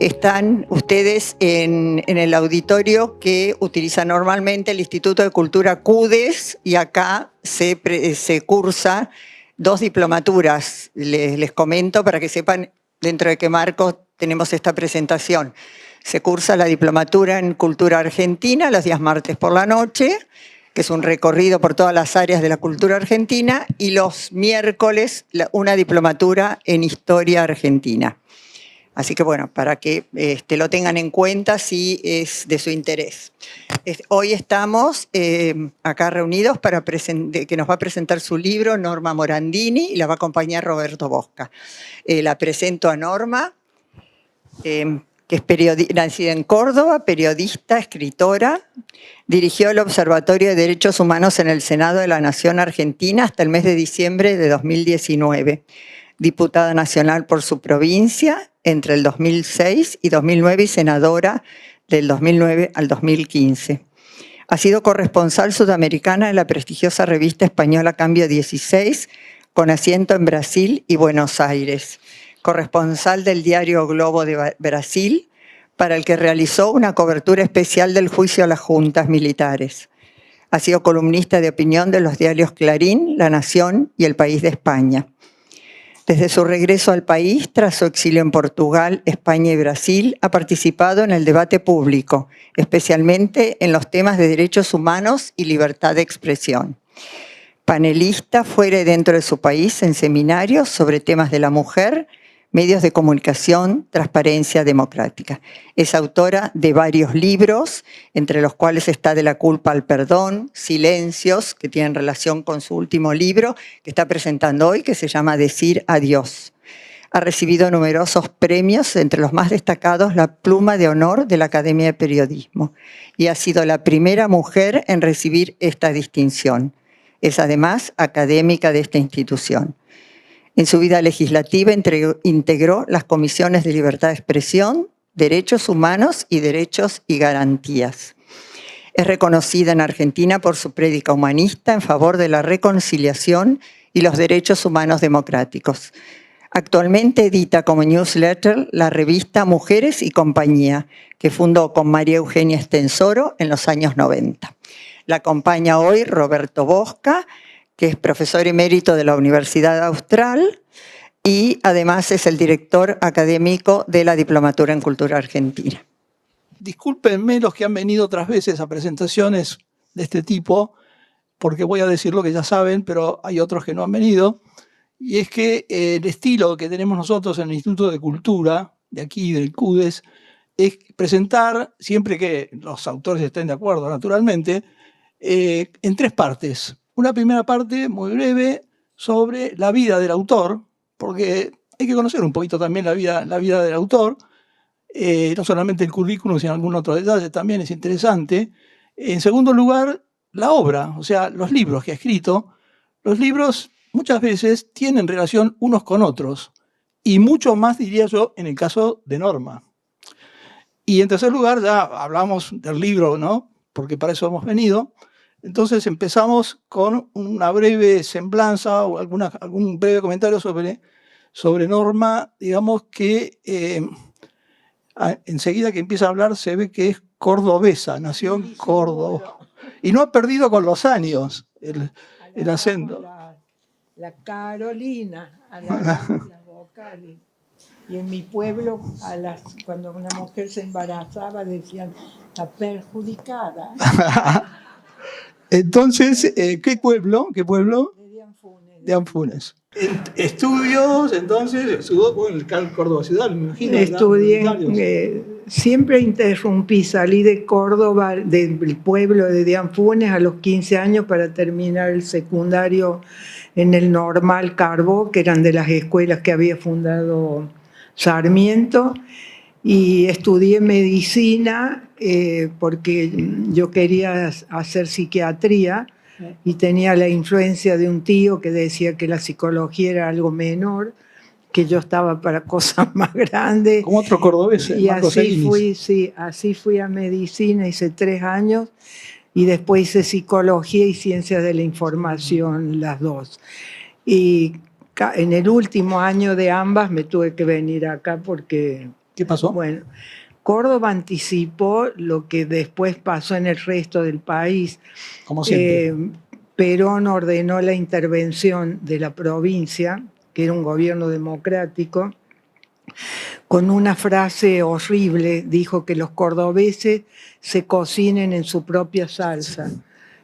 Están ustedes en el auditorio que utiliza normalmente el Instituto de Cultura CUDES y acá se cursa 2 diplomaturas. Les comento para que sepan dentro de qué marco tenemos esta presentación. Se cursa la diplomatura en Cultura Argentina los días martes por la noche, que es un recorrido por todas las áreas de la cultura argentina, y los miércoles una diplomatura en Historia Argentina. Así que bueno, para que lo tengan en cuenta si es de su interés. Hoy estamos acá reunidos para que nos va a presentar su libro Norma Morandini y la va a acompañar Roberto Bosca. La presento a Norma, que es nacida en Córdoba, periodista, escritora. Dirigió el Observatorio de Derechos Humanos en el Senado de la Nación Argentina hasta el mes de diciembre de 2019. Diputada nacional por su provincia entre el 2006 y 2009 y senadora del 2009 al 2015. Ha sido corresponsal sudamericana de la prestigiosa revista española Cambio 16, con asiento en Brasil y Buenos Aires. Corresponsal del diario Globo de Brasil, para el que realizó una cobertura especial del juicio a las juntas militares. Ha sido columnista de opinión de los diarios Clarín, La Nación y El País de España. Desde su regreso al país, tras su exilio en Portugal, España y Brasil, ha participado en el debate público, especialmente en los temas de derechos humanos y libertad de expresión. Panelista fuera y dentro de su país en seminarios sobre temas de la mujer, medios de comunicación, transparencia democrática. Es autora de varios libros, entre los cuales está De la culpa al perdón, Silencios, que tienen relación con su último libro, que está presentando hoy, que se llama Decir adiós. Ha recibido numerosos premios, entre los más destacados la Pluma de Honor de la Academia de Periodismo, y ha sido la primera mujer en recibir esta distinción. Es además académica de esta institución. En su vida legislativa integró las comisiones de libertad de expresión, derechos humanos y derechos y garantías. Es reconocida en Argentina por su prédica humanista en favor de la reconciliación y los derechos humanos democráticos. Actualmente edita como newsletter la revista Mujeres y Compañía, que fundó con María Eugenia Estensoro en los años 90. La acompaña hoy Roberto Bosca, que es profesor emérito de la Universidad Austral y además es el director académico de la Diplomatura en Cultura Argentina. Discúlpenme los que han venido otras veces a presentaciones de este tipo, porque voy a decir lo que ya saben, pero hay otros que no han venido, y es que el estilo que tenemos nosotros en el Instituto de Cultura, de aquí, del CUDES, es presentar, siempre que los autores estén de acuerdo, naturalmente, en 3 partes. Una primera parte muy breve sobre la vida del autor, porque hay que conocer un poquito también la vida del autor, no solamente el currículum, sino algún otro detalle también es interesante. En segundo lugar, la obra, o sea, los libros que ha escrito. Los libros muchas veces tienen relación unos con otros, y mucho más, diría yo, en el caso de Norma. Y en tercer lugar, ya hablamos del libro, ¿no? Porque para eso hemos venido. Entonces empezamos con una breve semblanza o algún breve comentario sobre Norma, digamos que enseguida que empieza a hablar se ve que es cordobesa, nació en Córdoba. Y no ha perdido con los años el acento. La Carolina, a las vocales. Y en mi pueblo, cuando una mujer se embarazaba, decían, está perjudicada. Entonces, ¿qué pueblo? De Anfunes. Estudios, entonces, estudió en el Córdoba Ciudad, me imagino. Estudié, siempre interrumpí, salí de Córdoba, del pueblo de Anfunes a los 15 años para terminar el secundario en el Normal Carbó, que eran de las escuelas que había fundado Sarmiento, y estudié medicina porque yo quería hacer psiquiatría y tenía la influencia de un tío que decía que la psicología era algo menor, que yo estaba para cosas más grandes. Como otro cordobés, y así fui a medicina, hice 3 años, y después hice psicología y ciencias de la información, las 2. Y en el último año de ambas me tuve que venir acá porque ¿Qué pasó? Bueno, Córdoba anticipó lo que después pasó en el resto del país. Como siempre. Perón ordenó la intervención de la provincia, que era un gobierno democrático, con una frase horrible, dijo que los cordobeses se cocinen en su propia salsa.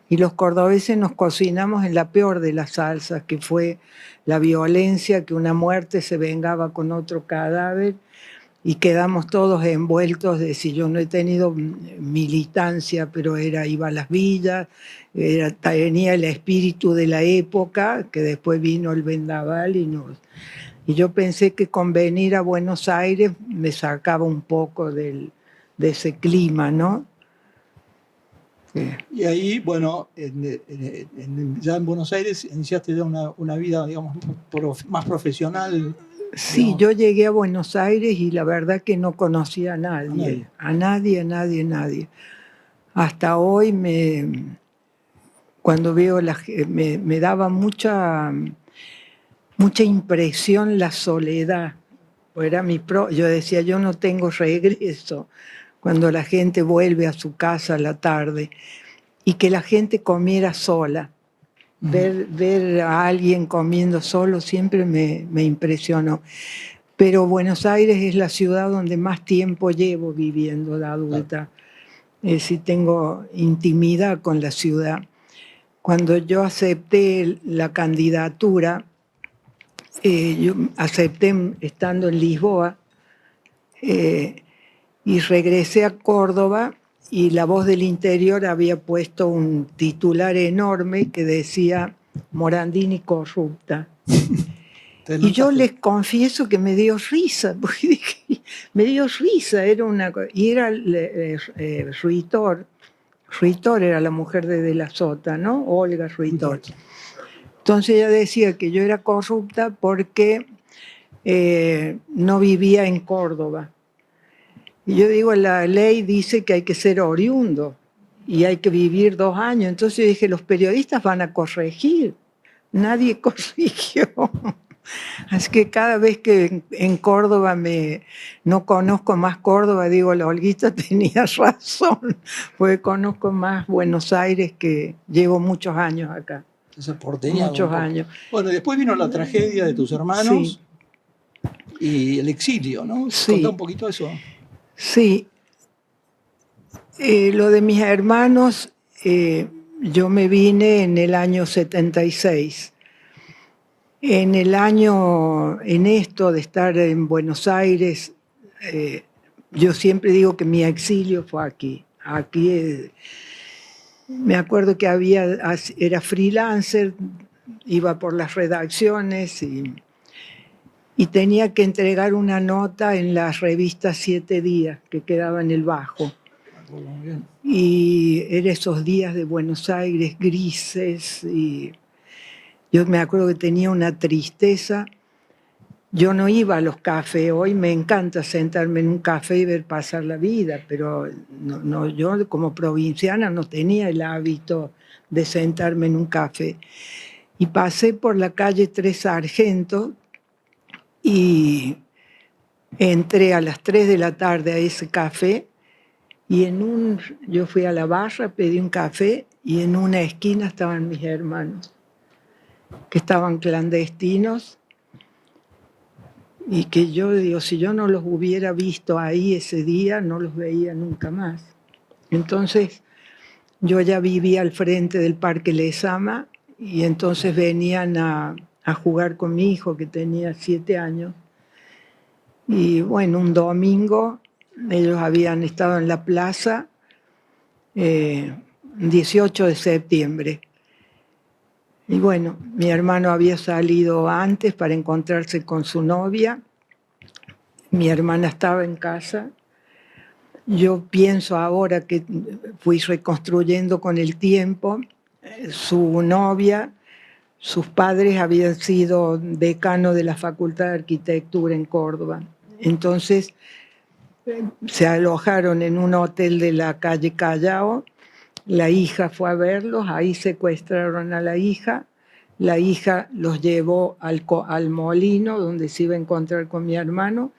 Y los cordobeses nos cocinamos en la peor de las salsas, que fue la violencia, que una muerte se vengaba con otro cadáver, y quedamos todos envueltos de, si yo no he tenido militancia, pero iba a las villas, tenía el espíritu de la época, que después vino el vendaval y yo pensé que con venir a Buenos Aires me sacaba un poco de ese clima, ¿no? Y ahí, bueno, ya en Buenos Aires iniciaste ya una vida, digamos, más profesional. Sí, digamos. yo llegué a Buenos Aires y la verdad que no conocía a nadie. A nadie. Hasta hoy cuando veo me daba mucha impresión la soledad. Yo decía, yo no tengo regreso cuando la gente vuelve a su casa a la tarde y que la gente comiera sola. Ver a alguien comiendo solo siempre me impresionó. Pero Buenos Aires es la ciudad donde más tiempo llevo viviendo de adulta. Es decir, tengo intimidad con la ciudad. Cuando yo acepté la candidatura, yo acepté estando en Lisboa y regresé a Córdoba y La Voz del Interior había puesto un titular enorme que decía Morandini corrupta. Y yo les confieso que me dio risa, porque dije, me dio risa, y era Ruitor era la mujer de la Sota, ¿no? Olga Ruitor. Entonces ella decía que yo era corrupta porque no vivía en Córdoba. Y yo digo, la ley dice que hay que ser oriundo y hay que vivir 2 años. Entonces yo dije, los periodistas van a corregir. Nadie corrigió. Así que cada vez que en Córdoba no conozco más Córdoba, digo, la Olguita tenía razón, porque conozco más Buenos Aires, que llevo muchos años acá. Esa porteña. Muchos años. Bueno, y después vino la tragedia de tus hermanos y el exilio, ¿no? Sí. Contá un poquito eso. Sí. Lo de mis hermanos, yo me vine en el año 76. En esto de estar en Buenos Aires, yo siempre digo que mi exilio fue aquí. Me acuerdo que era freelancer, iba por las redacciones y tenía que entregar una nota en la revista 7 Días, que quedaba en el Bajo. Y eran esos días de Buenos Aires grises y yo me acuerdo que tenía una tristeza. Yo no iba a los cafés, hoy me encanta sentarme en un café y ver pasar la vida, pero yo como provinciana no tenía el hábito de sentarme en un café. Y pasé por la calle Tres Sargentos y entré a las 3 de la tarde a ese café y yo fui a la barra, pedí un café y en una esquina estaban mis hermanos, que estaban clandestinos y que yo digo, si yo no los hubiera visto ahí ese día, no los veía nunca más. Entonces yo ya vivía al frente del Parque Lezama y entonces venían a jugar con mi hijo que tenía 7 años. Y bueno, un domingo ellos habían estado en la plaza 18 de septiembre. Y bueno, mi hermano había salido antes para encontrarse con su novia. Mi hermana estaba en casa. Yo pienso ahora que fui reconstruyendo con el tiempo. Su novia, sus padres habían sido decano de la Facultad de Arquitectura en Córdoba. Entonces se alojaron en un hotel de la calle Callao. La hija fue a verlos, ahí secuestraron a la hija los llevó al molino donde se iba a encontrar con mi hermano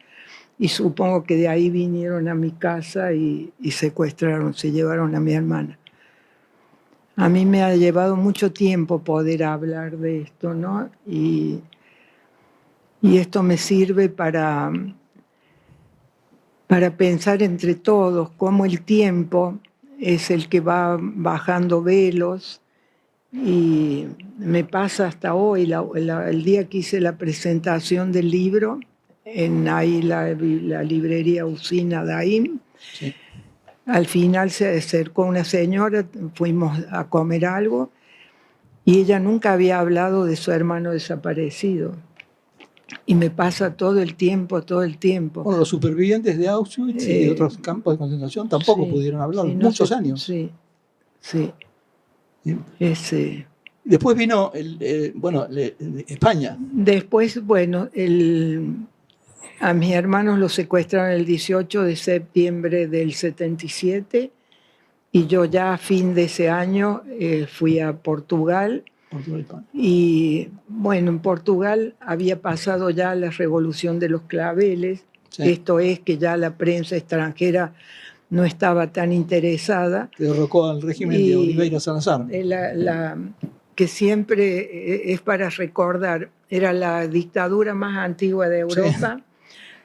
y supongo que de ahí vinieron a mi casa y secuestraron, se llevaron a mi hermana. A mí me ha llevado mucho tiempo poder hablar de esto, ¿no? Y esto me sirve para pensar entre todos cómo el tiempo es el que va bajando velos. Y me pasa hasta hoy, el día que hice la presentación del libro, en ahí la librería Usina Daim, Sí. al final se acercó una señora, fuimos a comer algo, y ella nunca había hablado de su hermano desaparecido. Y me pasa todo el tiempo. Bueno, los supervivientes de Auschwitz y de otros campos de concentración tampoco Sí, pudieron hablar, sí, no muchos sé, años. Sí. Bien. Después, Después vino España. bueno, a mis hermanos los secuestraron el 18 de septiembre del 77 y yo ya a fin de ese año fui a Portugal. Y bueno, en Portugal había pasado ya la revolución de los claveles. Sí. Esto es que ya la prensa extranjera no estaba tan interesada. Que derrocó al régimen de Oliveira Salazar. Que siempre es para recordar, era la dictadura más antigua de Europa. Sí.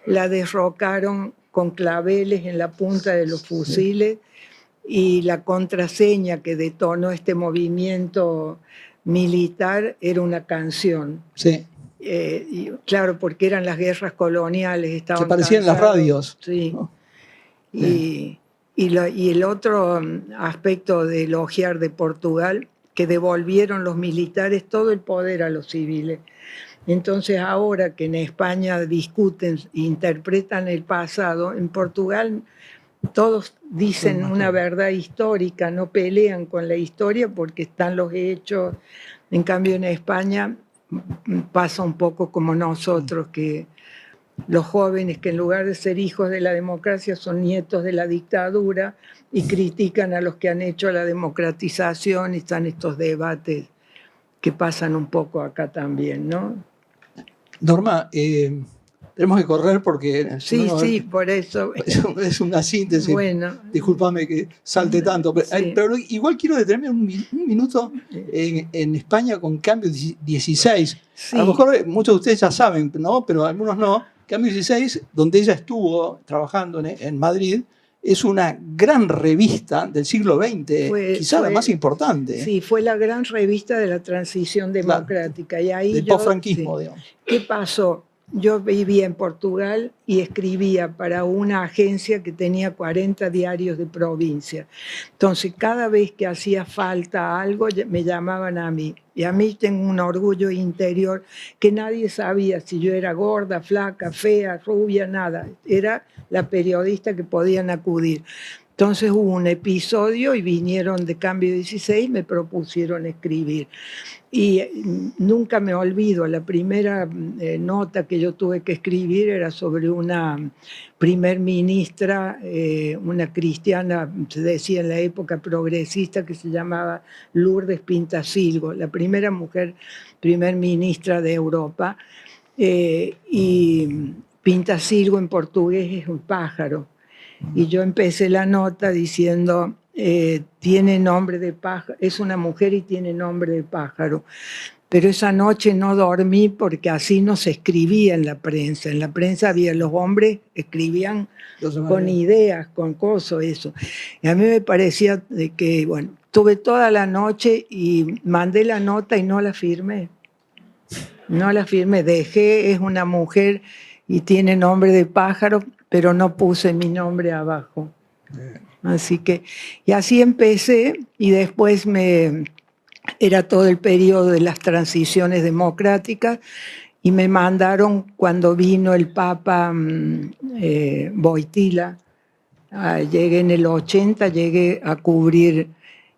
La derrocaron con claveles en la punta de los fusiles. Y la contraseña que detonó este movimiento militar era una canción. Sí. Y claro, porque eran las guerras coloniales. Estaban que parecían en las radios. Sí. ¿No? Y el otro aspecto de elogiar de Portugal, que devolvieron los militares todo el poder a los civiles. Entonces ahora que en España discuten e interpretan el pasado, en Portugal todos dicen una verdad histórica, no pelean con la historia porque están los hechos. En cambio en España pasa un poco como nosotros, que los jóvenes que en lugar de ser hijos de la democracia son nietos de la dictadura y critican a los que han hecho la democratización, y están estos debates que pasan un poco acá también, ¿no? Norma, tenemos que correr porque... Sí, sí, por eso. Es una síntesis. Bueno. Discúlpame que salte tanto. Sí. Pero igual quiero detenerme un minuto en España con Cambio 16. Sí. A lo mejor muchos de ustedes ya saben, ¿no? Pero algunos no. Cambio 16, donde ella estuvo trabajando en Madrid, es una gran revista del siglo XX, quizá la más importante. Sí, fue la gran revista de la transición democrática. Claro, y ahí del posfranquismo, digamos. ¿Qué pasó? Yo vivía en Portugal y escribía para una agencia que tenía 40 diarios de provincia. Entonces, cada vez que hacía falta algo, me llamaban a mí. Y a mí tengo un orgullo interior que nadie sabía si yo era gorda, flaca, fea, rubia, nada. Era la periodista que podían acudir. Entonces hubo un episodio y vinieron de Cambio 16, me propusieron escribir. Y nunca me olvido, la primera nota que yo tuve que escribir era sobre una primer ministra, una cristiana, se decía en la época progresista, que se llamaba Lourdes Pintasilgo, la primera mujer primer ministra de Europa. Y Pintasilgo en portugués es un pájaro. Y yo empecé la nota diciendo, tiene nombre de pájaro, es una mujer y tiene nombre de pájaro. Pero esa noche no dormí porque así no se escribía en la prensa. En la prensa había los hombres, escribían con ideas, con cosas, eso. Y a mí me parecía que, bueno, tuve toda la noche y mandé la nota y no la firmé. No la firmé, dejé, es una mujer y tiene nombre de pájaro, pero no puse mi nombre abajo. Así que, y así empecé, y después era todo el periodo de las transiciones democráticas, y me mandaron cuando vino el Papa Wojtyła, llegué en el 80, llegué a cubrir,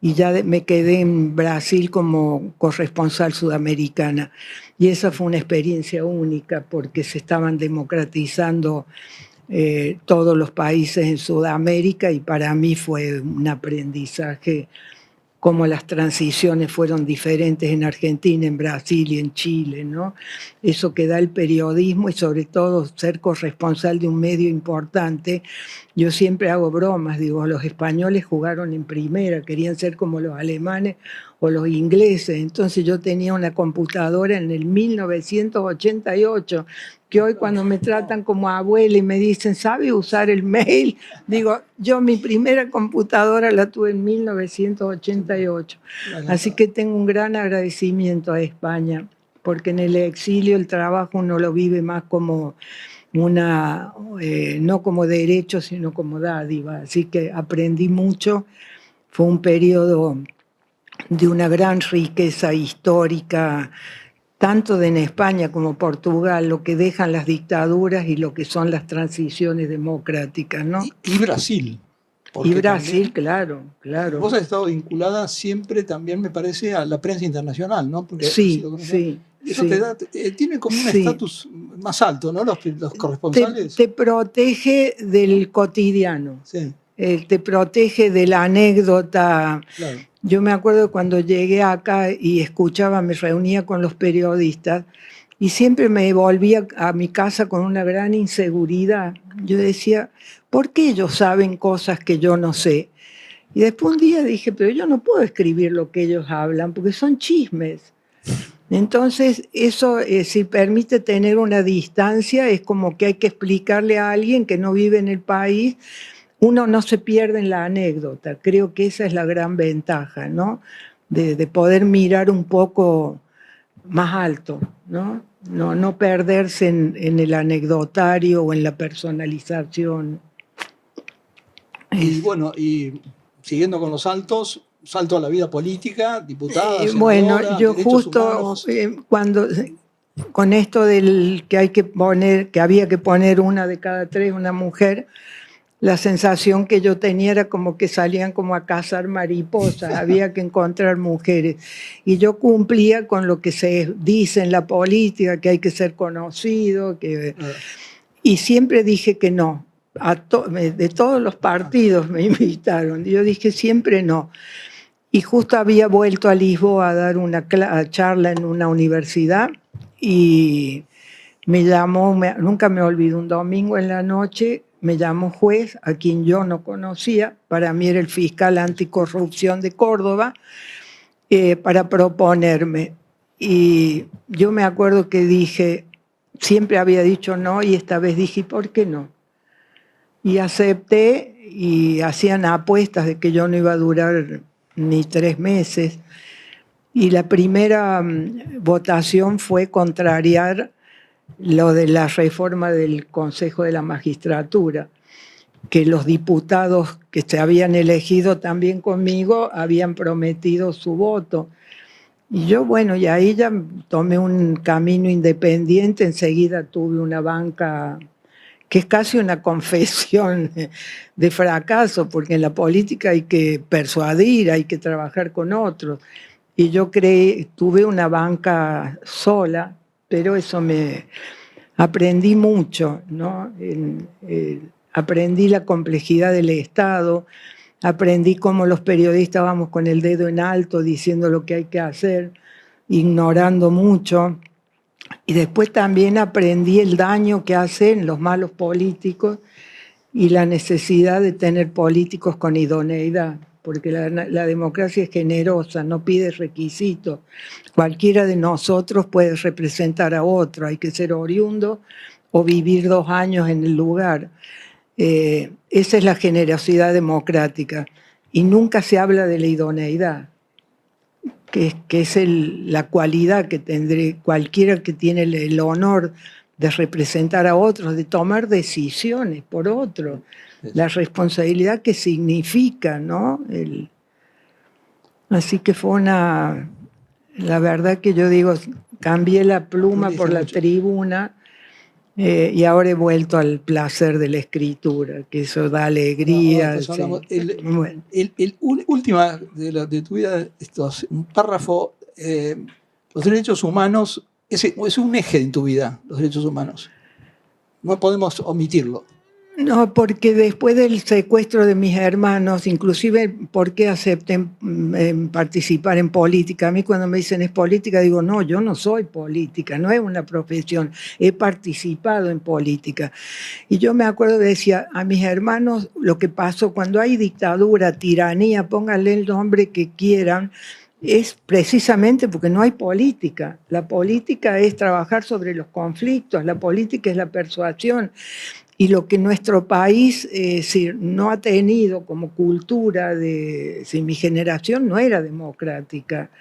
y ya me quedé en Brasil como corresponsal sudamericana. Y esa fue una experiencia única porque se estaban democratizando todos los países en Sudamérica y para mí fue un aprendizaje cómo las transiciones fueron diferentes en Argentina, en Brasil y en Chile, ¿no? Eso que da el periodismo y sobre todo ser corresponsal de un medio importante. Yo siempre hago bromas, digo, los españoles jugaron en primera, querían ser como los alemanes o los ingleses. Entonces yo tenía una computadora en el 1988, que hoy cuando me tratan como abuela y me dicen, ¿sabe usar el mail? Digo, yo mi primera computadora la tuve en 1988. Así que tengo un gran agradecimiento a España, porque en el exilio el trabajo uno lo vive más como no como derecho, sino como dádiva. Así que aprendí mucho. Fue un periodo de una gran riqueza histórica, tanto en España como Portugal, lo que dejan las dictaduras y lo que son las transiciones democráticas, ¿no? Y Brasil. Y Brasil, claro, claro. Vos has estado vinculada siempre también, me parece, a la prensa internacional, ¿no? Porque sí, sí. Eso sí. te da, tiene como un estatus más alto, ¿no? Los corresponsales. Te protege del cotidiano. Sí. Te protege de la anécdota. Claro. Yo me acuerdo cuando llegué acá y escuchaba, me reunía con los periodistas y siempre me volvía a mi casa con una gran inseguridad. Yo decía, ¿por qué ellos saben cosas que yo no sé? Y después un día dije, pero yo no puedo escribir lo que ellos hablan porque son chismes. Entonces, eso, si permite tener una distancia, es como que hay que explicarle a alguien que no vive en el país. Uno no se pierde en la anécdota. Creo que esa es la gran ventaja, ¿no? De poder mirar un poco más alto, ¿no? No perderse en el anecdotario o en la personalización. Y bueno, y siguiendo con los saltos, salto a la vida política, diputada, senadora, bueno, yo justo cuando con esto del que había que poner una de cada tres, una mujer, la sensación que yo tenía era como que salían como a cazar mariposas, había que encontrar mujeres. Y yo cumplía con lo que se dice en la política, que hay que ser conocido, y siempre dije que no. De todos los partidos me invitaron, y yo dije siempre no. Y justo había vuelto a Lisboa a dar una charla en una universidad y me llamó, nunca me olvido, un domingo en la noche, me llamó juez, a quien yo no conocía, para mí era el fiscal anticorrupción de Córdoba, para proponerme. Y yo me acuerdo que dije, siempre había dicho no, y esta vez dije, ¿por qué no? Y acepté, y hacían apuestas de que yo no iba a durar ni 3 meses. Y la primera votación fue contrariar lo de la reforma del Consejo de la Magistratura, que los diputados que se habían elegido también conmigo habían prometido su voto. Y yo, bueno, y ahí ya tomé un camino independiente, enseguida tuve una banca que es casi una confesión de fracaso, porque en la política hay que persuadir, hay que trabajar con otros. Y yo tuve una banca sola, pero eso aprendí mucho, ¿no? Aprendí la complejidad del Estado, aprendí cómo los periodistas vamos con el dedo en alto diciendo lo que hay que hacer, ignorando mucho. Y después también aprendí el daño que hacen los malos políticos y la necesidad de tener políticos con idoneidad, porque la democracia es generosa, no pide requisitos. Cualquiera de nosotros puede representar a otro, hay que ser oriundo o vivir 2 años en el lugar. Esa es la generosidad democrática. Y nunca se habla de la idoneidad, que es la cualidad que tendré cualquiera que tiene el honor de representar a otros, de tomar decisiones por otros, la responsabilidad que significa, ¿no? Así que fue la verdad que yo digo, cambié la pluma por la tribuna y ahora he vuelto al placer de la escritura, que eso da alegría. Última de tu vida, un párrafo, los derechos humanos, es un eje en tu vida, los derechos humanos. No podemos omitirlo. No, porque después del secuestro de mis hermanos, inclusive por qué acepté participar en política. A mí cuando me dicen es política, digo, no, yo no soy política, no es una profesión, he participado en política. Y yo me acuerdo que decía a mis hermanos lo que pasó cuando hay dictadura, tiranía, pónganle el nombre que quieran, es precisamente porque no hay política. La política es trabajar sobre los conflictos, la política es la persuasión. Y lo que nuestro país no ha tenido como cultura mi generación no era democrática.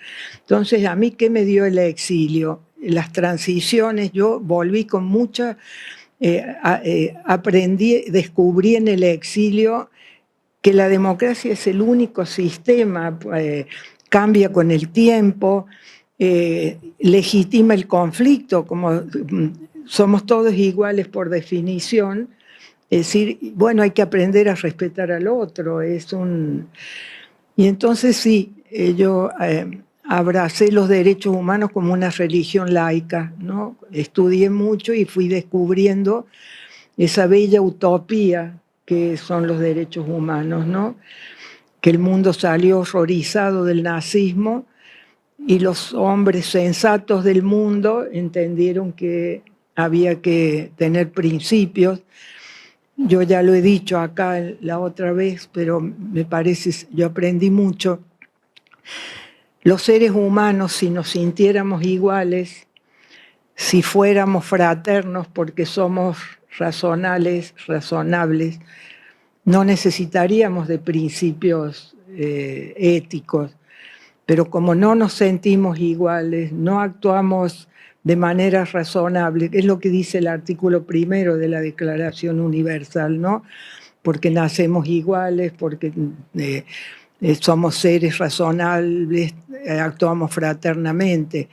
Entonces, ¿a mí qué me dio el exilio? Las transiciones, yo volví con mucha... aprendí, descubrí en el exilio que la democracia es el único sistema, cambia con el tiempo, legitima el conflicto, como somos todos iguales por definición, es decir, bueno, hay que aprender a respetar al otro, Y entonces sí, yo abracé los derechos humanos como una religión laica, ¿no? Estudié mucho y fui descubriendo esa bella utopía que son los derechos humanos, ¿no? Que el mundo salió horrorizado del nazismo y los hombres sensatos del mundo entendieron que había que tener principios. Yo ya lo he dicho acá la otra vez, pero me parece, yo aprendí mucho. Los seres humanos, si nos sintiéramos iguales, si fuéramos fraternos porque somos razonables, no necesitaríamos de principios éticos. Pero como no nos sentimos iguales, no actuamos de manera razonable, que es lo que dice el artículo 1 de la Declaración Universal, ¿no? Porque nacemos iguales, porque somos seres razonables, actuamos fraternamente.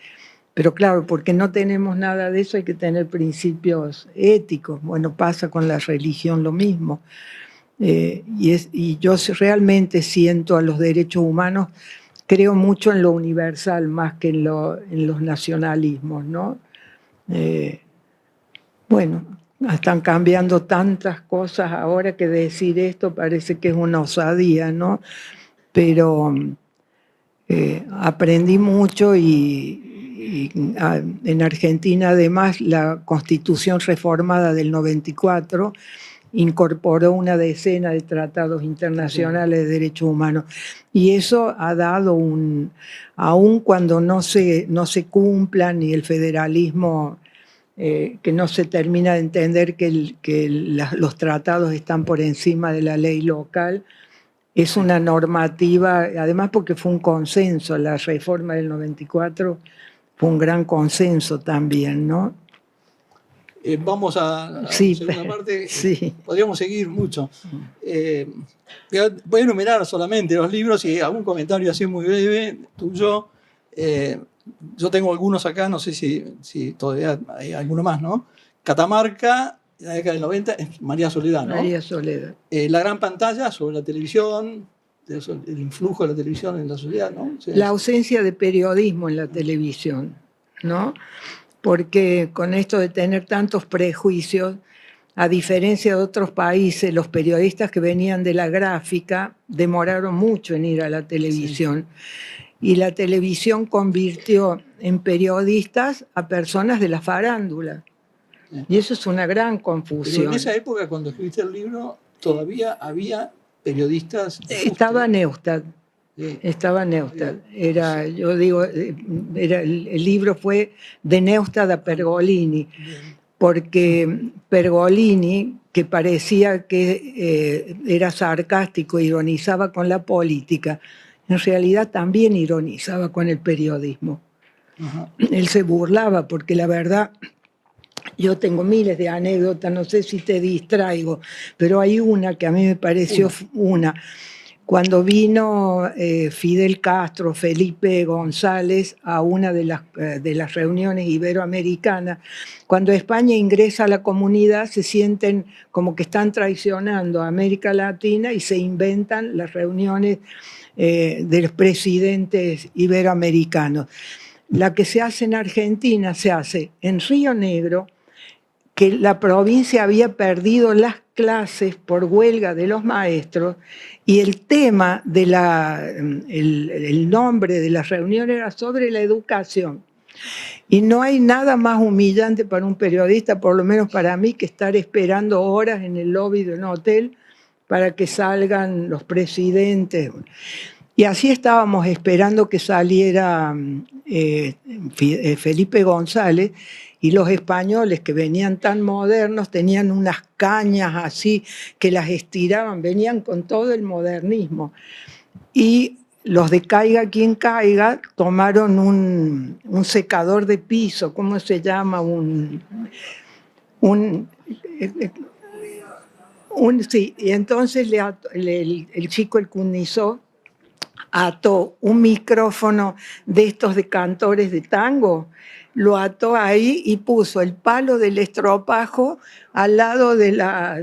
Pero claro, porque no tenemos nada de eso hay que tener principios éticos. Bueno, pasa con la religión lo mismo. Y yo realmente siento a los derechos humanos, creo mucho en lo universal más que en los nacionalismos, ¿no? Bueno, están cambiando tantas cosas ahora que decir esto parece que es una osadía, ¿no? Pero aprendí mucho en Argentina además la Constitución reformada del 94 incorporó una decena de tratados internacionales de derechos humanos. Y eso ha dado aun cuando no se cumplan y el federalismo, que no se termina de entender que los tratados están por encima de la ley local, es una normativa, además porque fue un consenso, la reforma del 94 fue un gran consenso también, ¿no? Vamos a la Sí, segunda parte. sí. Podríamos seguir mucho. Voy a enumerar solamente los libros y algún comentario así muy breve tuyo. Yo tengo algunos acá, no sé si todavía hay alguno más, ¿no? Catamarca, en la década del 90, es María Soledad, ¿no? María Soledad. La gran pantalla sobre la televisión, el influjo de la televisión en la sociedad, ¿no? La ausencia de periodismo en la televisión, ¿no? Porque con esto de tener tantos prejuicios, a diferencia de otros países, los periodistas que venían de la gráfica demoraron mucho en ir a la televisión. Sí. Y la televisión convirtió en periodistas a personas de la farándula. Sí. Y eso es una gran confusión. Pero en esa época, cuando escribiste el libro, todavía había periodistas. Estaba Neustadt. Sí. Estaba Neustadt. Yo digo, el libro fue de Neustadt a Pergolini, porque Pergolini, que parecía que era sarcástico, ironizaba con la política, en realidad también ironizaba con el periodismo. Ajá. Él se burlaba, porque la verdad, yo tengo miles de anécdotas, no sé si te distraigo, pero hay una que a mí me pareció una. Cuando vino Fidel Castro, Felipe González a una de las reuniones iberoamericanas, cuando España ingresa a la comunidad se sienten como que están traicionando a América Latina y se inventan las reuniones de los presidentes iberoamericanos. La que se hace en Argentina se hace en Río Negro, que la provincia había perdido las clases por huelga de los maestros y el tema de el nombre de la reunión era sobre la educación. Y no hay nada más humillante para un periodista, por lo menos para mí, que estar esperando horas en el lobby de un hotel para que salgan los presidentes. Y así estábamos esperando que saliera Felipe González, y los españoles, que venían tan modernos, tenían unas cañas así que las estiraban, venían con todo el modernismo. Y los de Caiga quien caiga tomaron un secador de piso, ¿cómo se llama? Sí, y entonces el chico, el Cunizó, ató un micrófono de estos de cantores de tango, lo ató ahí y puso el palo del estropajo al lado de la...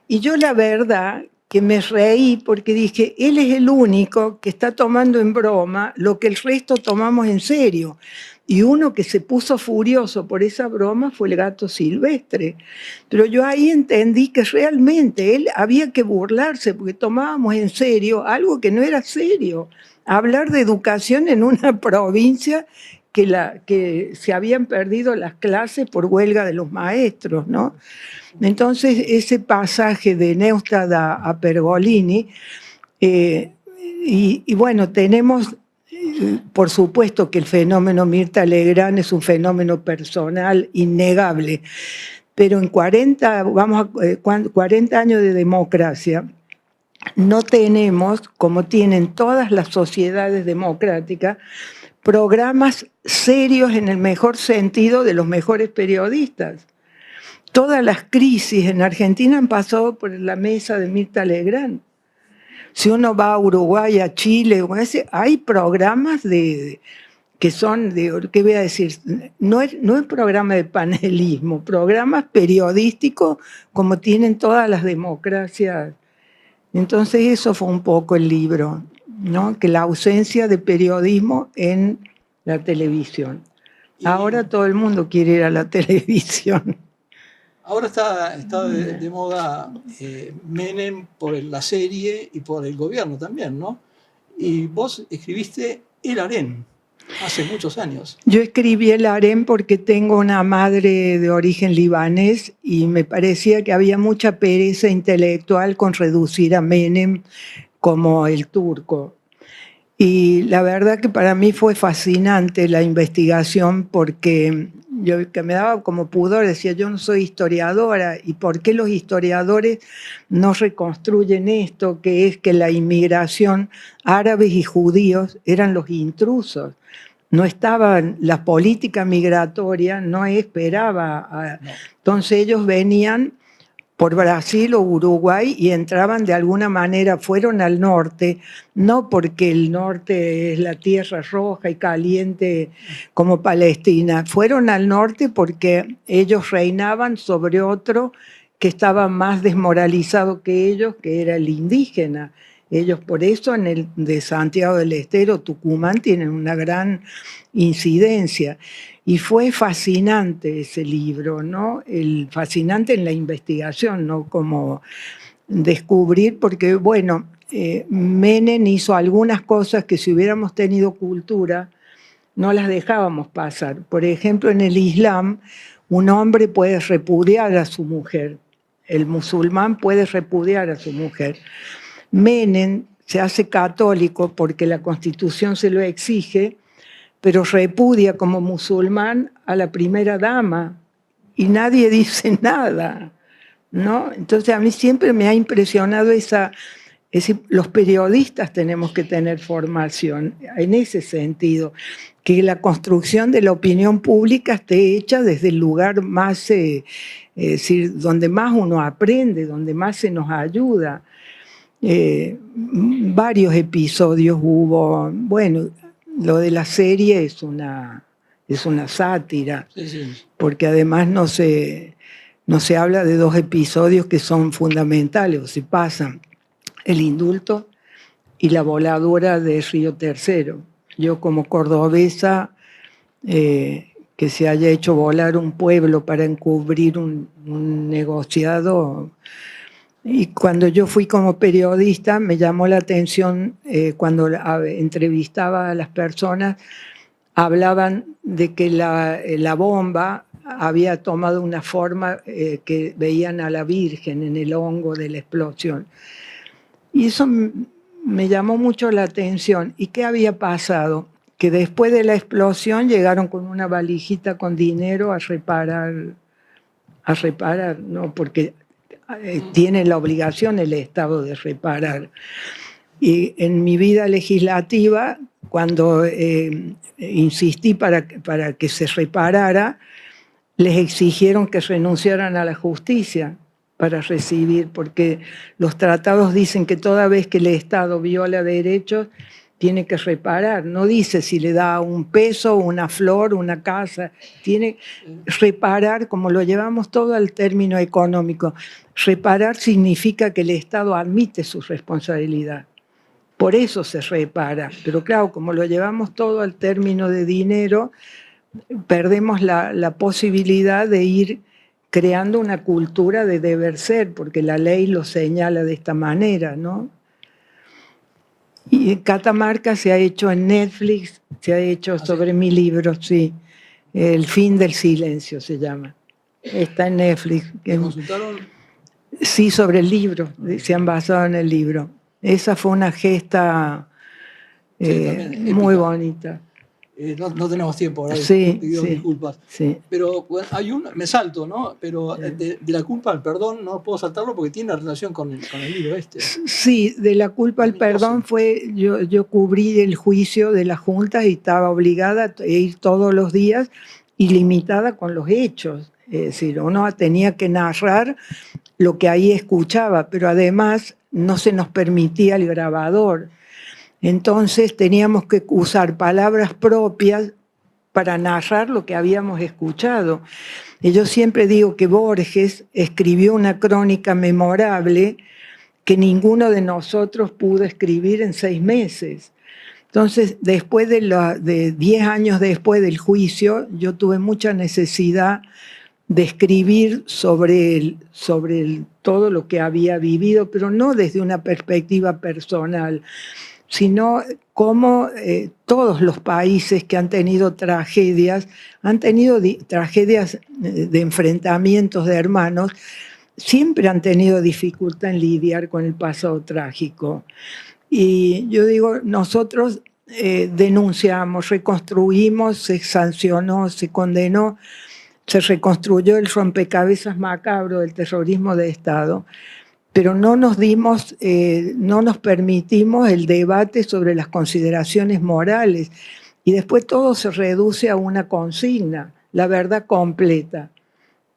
Y yo la verdad que me reí porque dije, él es el único que está tomando en broma lo que el resto tomamos en serio. Y uno que se puso furioso por esa broma fue el Gato Silvestre. Pero yo ahí entendí que realmente él había que burlarse porque tomábamos en serio algo que no era serio. Hablar de educación en una provincia que se habían perdido las clases por huelga de los maestros, ¿no? Entonces, ese pasaje de Neustadt a Pergolini, y bueno, tenemos, por supuesto que el fenómeno Mirta Legrand es un fenómeno personal innegable, pero en 40 años de democracia, no tenemos, como tienen todas las sociedades democráticas, programas serios en el mejor sentido de los mejores periodistas. Todas las crisis en Argentina han pasado por la mesa de Mirta Legrand. Si uno va a Uruguay, a Chile, hay programas que son, ¿qué voy a decir? No es programa de panelismo, programas periodísticos como tienen todas las democracias. Entonces eso fue un poco el libro, ¿no? Que la ausencia de periodismo en la televisión. Ahora todo el mundo quiere ir a la televisión. Ahora está de moda Menem por la serie y por el gobierno también, ¿no? Y vos escribiste El Harén hace muchos años. Yo escribí El Harén porque tengo una madre de origen libanés y me parecía que había mucha pereza intelectual con reducir a Menem como el turco. Y la verdad que para mí fue fascinante la investigación porque yo, que me daba como pudor, decía, yo no soy historiadora, ¿y por qué los historiadores no reconstruyen esto, que es que la inmigración, árabes y judíos eran los intrusos? No estaban, la política migratoria no esperaba, entonces ellos venían por Brasil o Uruguay y entraban de alguna manera, fueron al norte, no porque el norte es la tierra roja y caliente como Palestina, fueron al norte porque ellos reinaban sobre otro que estaba más desmoralizado que ellos, que era el indígena. Ellos por eso en el de Santiago del Estero, Tucumán, tienen una gran incidencia. Y fue fascinante ese libro, ¿no? Fascinante en la investigación, ¿no? Como descubrir, porque bueno, Menem hizo algunas cosas que si hubiéramos tenido cultura no las dejábamos pasar. Por ejemplo, en el Islam, un hombre puede repudiar a su mujer, el musulmán puede repudiar a su mujer. Menem se hace católico porque la Constitución se lo exige, pero repudia como musulmán a la primera dama y nadie dice nada, ¿no? Entonces a mí siempre me ha impresionado los periodistas tenemos que tener formación en ese sentido, que la construcción de la opinión pública esté hecha desde el lugar más, es decir, donde más uno aprende, donde más se nos ayuda. Varios episodios hubo, bueno, lo de la serie es una sátira, Sí. porque además no se habla de dos episodios que son fundamentales, o se pasan, el indulto y la voladura de Río Tercero. Yo como cordobesa, que que se haya hecho volar un pueblo para encubrir un negociado. Y cuando yo fui como periodista me llamó la atención cuando entrevistaba a las personas, hablaban de que la bomba había tomado una forma que veían a la Virgen en el hongo de la explosión. Y eso me llamó mucho la atención. ¿Y qué había pasado? Que después de la explosión llegaron con una valijita con dinero a reparar, ¿no? Porque tiene la obligación el Estado de reparar. Y en mi vida legislativa, cuando insistí para que se reparara, les exigieron que renunciaran a la justicia para recibir, porque los tratados dicen que toda vez que el Estado viola derechos, tiene que reparar. No dice si le da un peso, una flor, una casa. Tiene que reparar, como lo llevamos todo al término económico. Reparar significa que el Estado admite su responsabilidad. Por eso se repara. Pero claro, como lo llevamos todo al término de dinero, perdemos la posibilidad de ir creando una cultura de deber ser, porque la ley lo señala de esta manera, ¿no? Y Catamarca se ha hecho en Netflix, se ha hecho sobre mi libro, sí. El fin del silencio se llama. Está en Netflix. ¿Te consultaron? Sí, sobre el libro, se han basado en el libro. Esa fue una gesta muy bonita. No tenemos tiempo ahora, Sí, pido sí, disculpas. sí. Pero bueno, me salto, ¿no? Pero de la culpa al perdón no puedo saltarlo porque tiene relación con el libro este. Sí, de la culpa al perdón fue, yo cubrí el juicio de la Junta y estaba obligada a ir todos los días y limitada con los hechos. Es decir, uno tenía que narrar lo que ahí escuchaba, pero además no se nos permitía el grabador. Entonces teníamos que usar palabras propias para narrar lo que habíamos escuchado. Y yo siempre digo que Borges escribió una crónica memorable que ninguno de nosotros pudo escribir en 6 meses. Entonces, después de 10 años después del juicio, yo tuve mucha necesidad de escribir sobre todo lo que había vivido, pero no desde una perspectiva personal, sino cómo todos los países que han tenido tragedias de enfrentamientos de hermanos, siempre han tenido dificultad en lidiar con el pasado trágico. Y yo digo, nosotros denunciamos, reconstruimos, se sancionó, se condenó, se reconstruyó el rompecabezas macabro del terrorismo de Estado, pero no nos permitimos el debate sobre las consideraciones morales. Y después todo se reduce a una consigna, la verdad completa.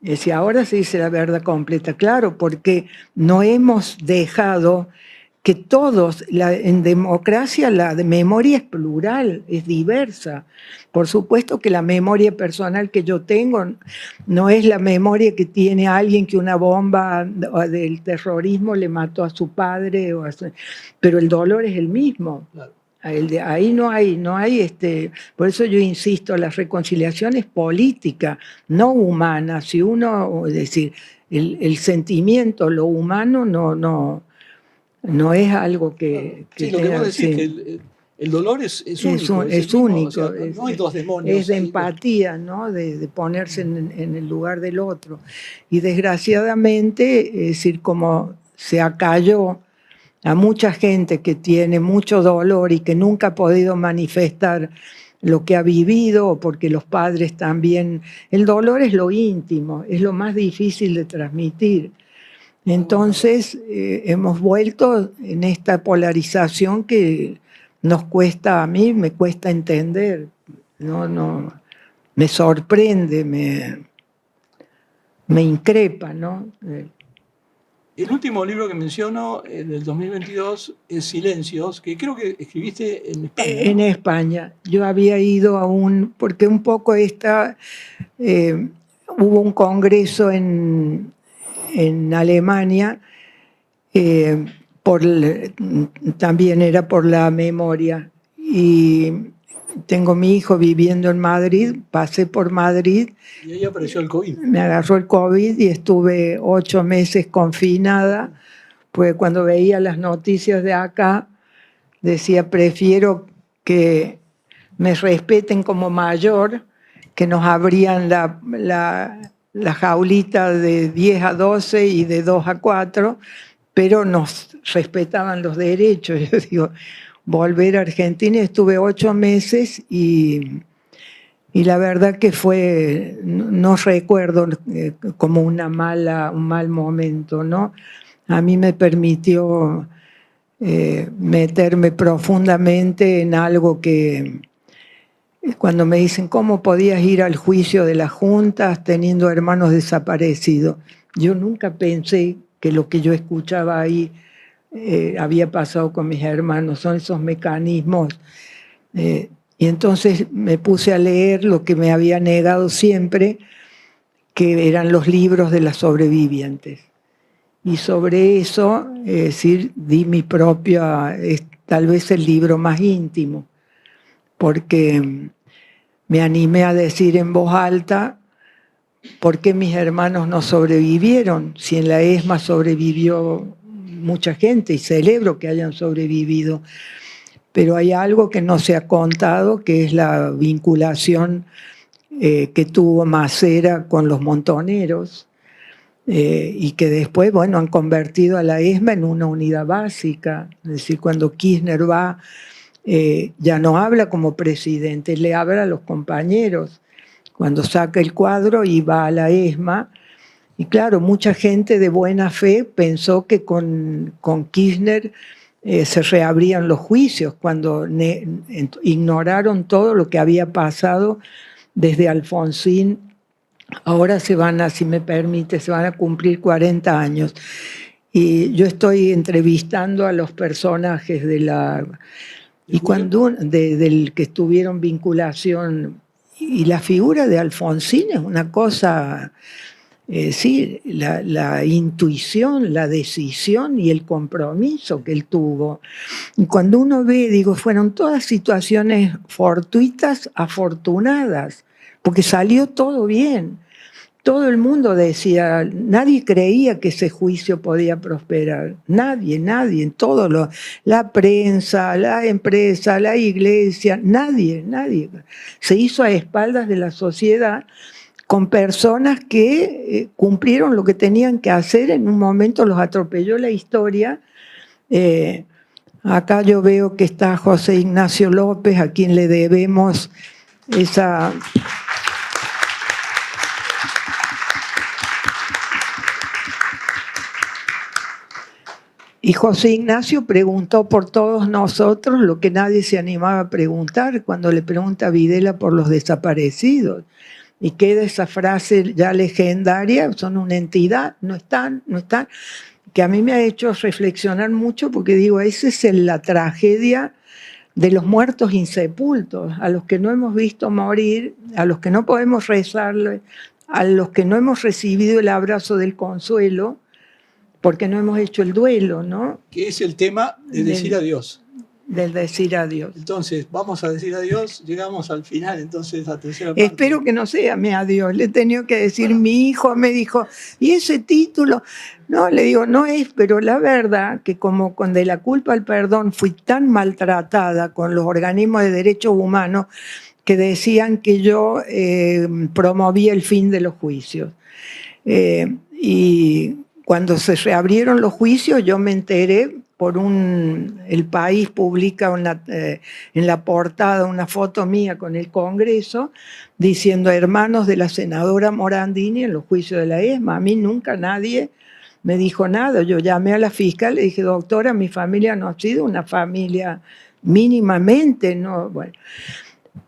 Es decir, ahora se dice la verdad completa, claro, porque no hemos dejado que todos, en democracia la memoria es plural, es diversa. Por supuesto que la memoria personal que yo tengo no es la memoria que tiene alguien que una bomba del terrorismo le mató a su padre, pero el dolor es el mismo. Claro. Ahí no hay por eso yo insisto, la reconciliación es política, no humana. Si uno, es decir, el sentimiento, lo humano no es algo que sí, lo que vos decís, sí, que el dolor es único. Es único. O sea, no hay dos demonios. Es de empatía, ¿no? De ponerse en el lugar del otro. Y desgraciadamente, es decir, como se acalló a mucha gente que tiene mucho dolor y que nunca ha podido manifestar lo que ha vivido, porque los padres también... El dolor es lo íntimo, es lo más difícil de transmitir. Entonces hemos vuelto en esta polarización que nos cuesta, a mí me cuesta entender, no me sorprende, me increpa, ¿no? El último libro que menciono, del 2022, es Silencios, que creo que escribiste en España, ¿no? En España. Yo había ido porque un poco hubo un congreso en Alemania, también era por la memoria, y tengo mi hijo viviendo en Madrid, pasé por Madrid. Y ahí apareció el COVID. Me agarró el COVID y estuve 8 meses confinada, pues cuando veía las noticias de acá, decía, prefiero que me respeten como mayor, que nos abrían la jaulita de 10 a 12 y de 2 a 4, pero nos respetaban los derechos. Yo digo, volver a Argentina, estuve 8 meses y la verdad que fue, no recuerdo como un mal momento, ¿no? A mí me permitió meterme profundamente en algo que, cuando me dicen, ¿cómo podías ir al juicio de las juntas teniendo hermanos desaparecidos? Yo nunca pensé que lo que yo escuchaba ahí había pasado con mis hermanos, son esos mecanismos. Y entonces me puse a leer lo que me había negado siempre, que eran los libros de las sobrevivientes. Y sobre eso, es decir, di mi propia, tal vez el libro más íntimo, porque me animé a decir en voz alta, ¿por qué mis hermanos no sobrevivieron? Si en la ESMA sobrevivió mucha gente y celebro que hayan sobrevivido, pero hay algo que no se ha contado, que es la vinculación que tuvo Macera con los montoneros, y que después, bueno, han convertido a la ESMA en una unidad básica. Es decir, cuando Kirchner va, ya no habla como presidente, le habla a los compañeros. Cuando saca el cuadro y va a la ESMA, y claro, mucha gente de buena fe pensó que con Kirchner se reabrían los juicios, cuando ignoraron todo lo que había pasado desde Alfonsín. Ahora se van a, si me permite, se van a cumplir 40 años. Y yo estoy entrevistando a los personajes de la... Y cuando del que estuvieron vinculación, y la figura de Alfonsín es una cosa, sí, la intuición, la decisión y el compromiso que él tuvo. Y cuando uno ve, digo, fueron todas situaciones fortuitas, afortunadas, porque salió todo bien. Todo el mundo decía, nadie creía que ese juicio podía prosperar. Nadie, en todo la prensa, la empresa, la iglesia, nadie. Se hizo a espaldas de la sociedad con personas que cumplieron lo que tenían que hacer. En un momento los atropelló la historia. Acá yo veo que está José Ignacio López, a quien le debemos esa... Y José Ignacio preguntó por todos nosotros lo que nadie se animaba a preguntar cuando le pregunta a Videla por los desaparecidos. Y queda esa frase ya legendaria, son una entidad, no están, que a mí me ha hecho reflexionar mucho, porque digo, esa es la tragedia de los muertos insepultos, a los que no hemos visto morir, a los que no podemos rezarle, a los que no hemos recibido el abrazo del consuelo, porque no hemos hecho el duelo, ¿no? Que es el tema de decir adiós. Del decir adiós. Entonces, vamos a decir adiós, llegamos al final, entonces, la tercera parte. Espero que no sea mi adiós, le he tenido que decir, bueno, mi hijo me dijo, ¿y ese título? No, le digo, no es, pero la verdad que como con De la culpa al perdón fui tan maltratada con los organismos de derechos humanos que decían que yo promovía el fin de los juicios. Y cuando se reabrieron los juicios, yo me enteré por El País publica en la portada una foto mía con el Congreso diciendo hermanos de la senadora Morandini en los juicios de la ESMA. A mí nunca nadie me dijo nada. Yo llamé a la fiscal y le dije, doctora, mi familia no ha sido una familia mínimamente, no, bueno.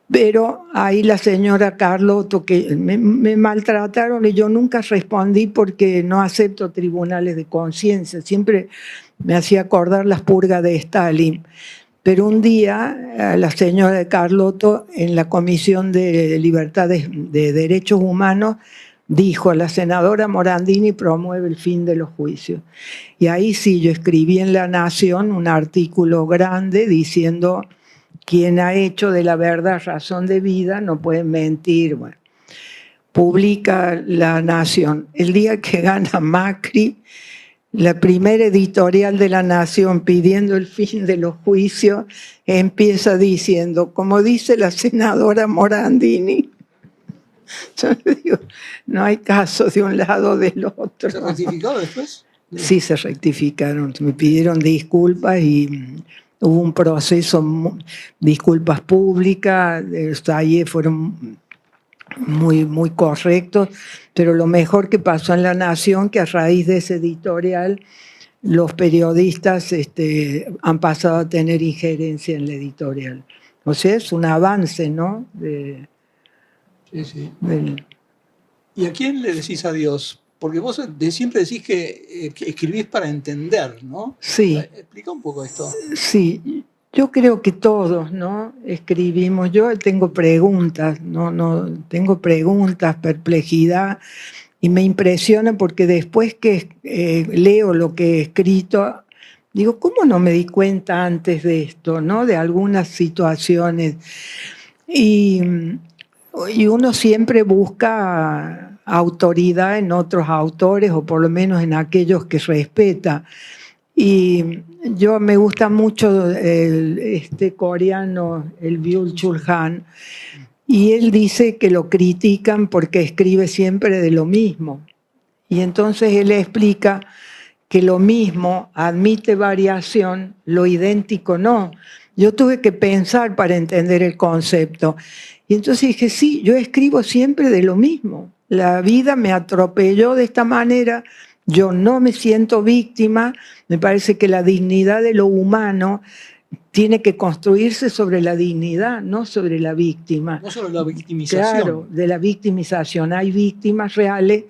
Pero ahí la señora Carlotto, que me maltrataron y yo nunca respondí porque no acepto tribunales de conciencia. Siempre me hacía acordar las purgas de Stalin. Pero un día la señora Carlotto en la Comisión de Libertades de Derechos Humanos dijo, la senadora Morandini promueve el fin de los juicios. Y ahí sí, yo escribí en La Nación un artículo grande diciendo quien ha hecho de la verdad razón de vida no puede mentir. Bueno, publica La Nación. El día que gana Macri, la primera editorial de La Nación pidiendo el fin de los juicios empieza diciendo, como dice la senadora Morandini, yo digo, no hay caso de un lado o del otro. ¿Se rectificó después? Sí, se rectificaron, me pidieron disculpas y hubo un proceso, disculpas públicas, ahí fueron muy correctos, pero lo mejor que pasó en La Nación, que a raíz de ese editorial, los periodistas han pasado a tener injerencia en la editorial. O sea, es un avance, ¿no? Sí. ¿Y a quién le decís adiós? Porque vos siempre decís que escribís para entender, ¿no? Sí. Explica un poco esto. Sí, yo creo que todos, ¿no? Escribimos. Yo tengo preguntas, no tengo preguntas, perplejidad, y me impresiona porque después que leo lo que he escrito, digo, ¿cómo no me di cuenta antes de esto, ¿no? De algunas situaciones. Y uno siempre busca autoridad en otros autores, o por lo menos en aquellos que respeta. Y yo me gusta mucho este coreano, el Byung-Chul Han, y él dice que lo critican porque escribe siempre de lo mismo. Y entonces él explica que lo mismo admite variación, lo idéntico no. Yo tuve que pensar para entender el concepto. Y entonces dije, sí, yo escribo siempre de lo mismo. La vida me atropelló de esta manera, yo no me siento víctima, me parece que la dignidad de lo humano tiene que construirse sobre la dignidad, no sobre la víctima. No sobre la victimización. Claro, de la victimización. Hay víctimas reales,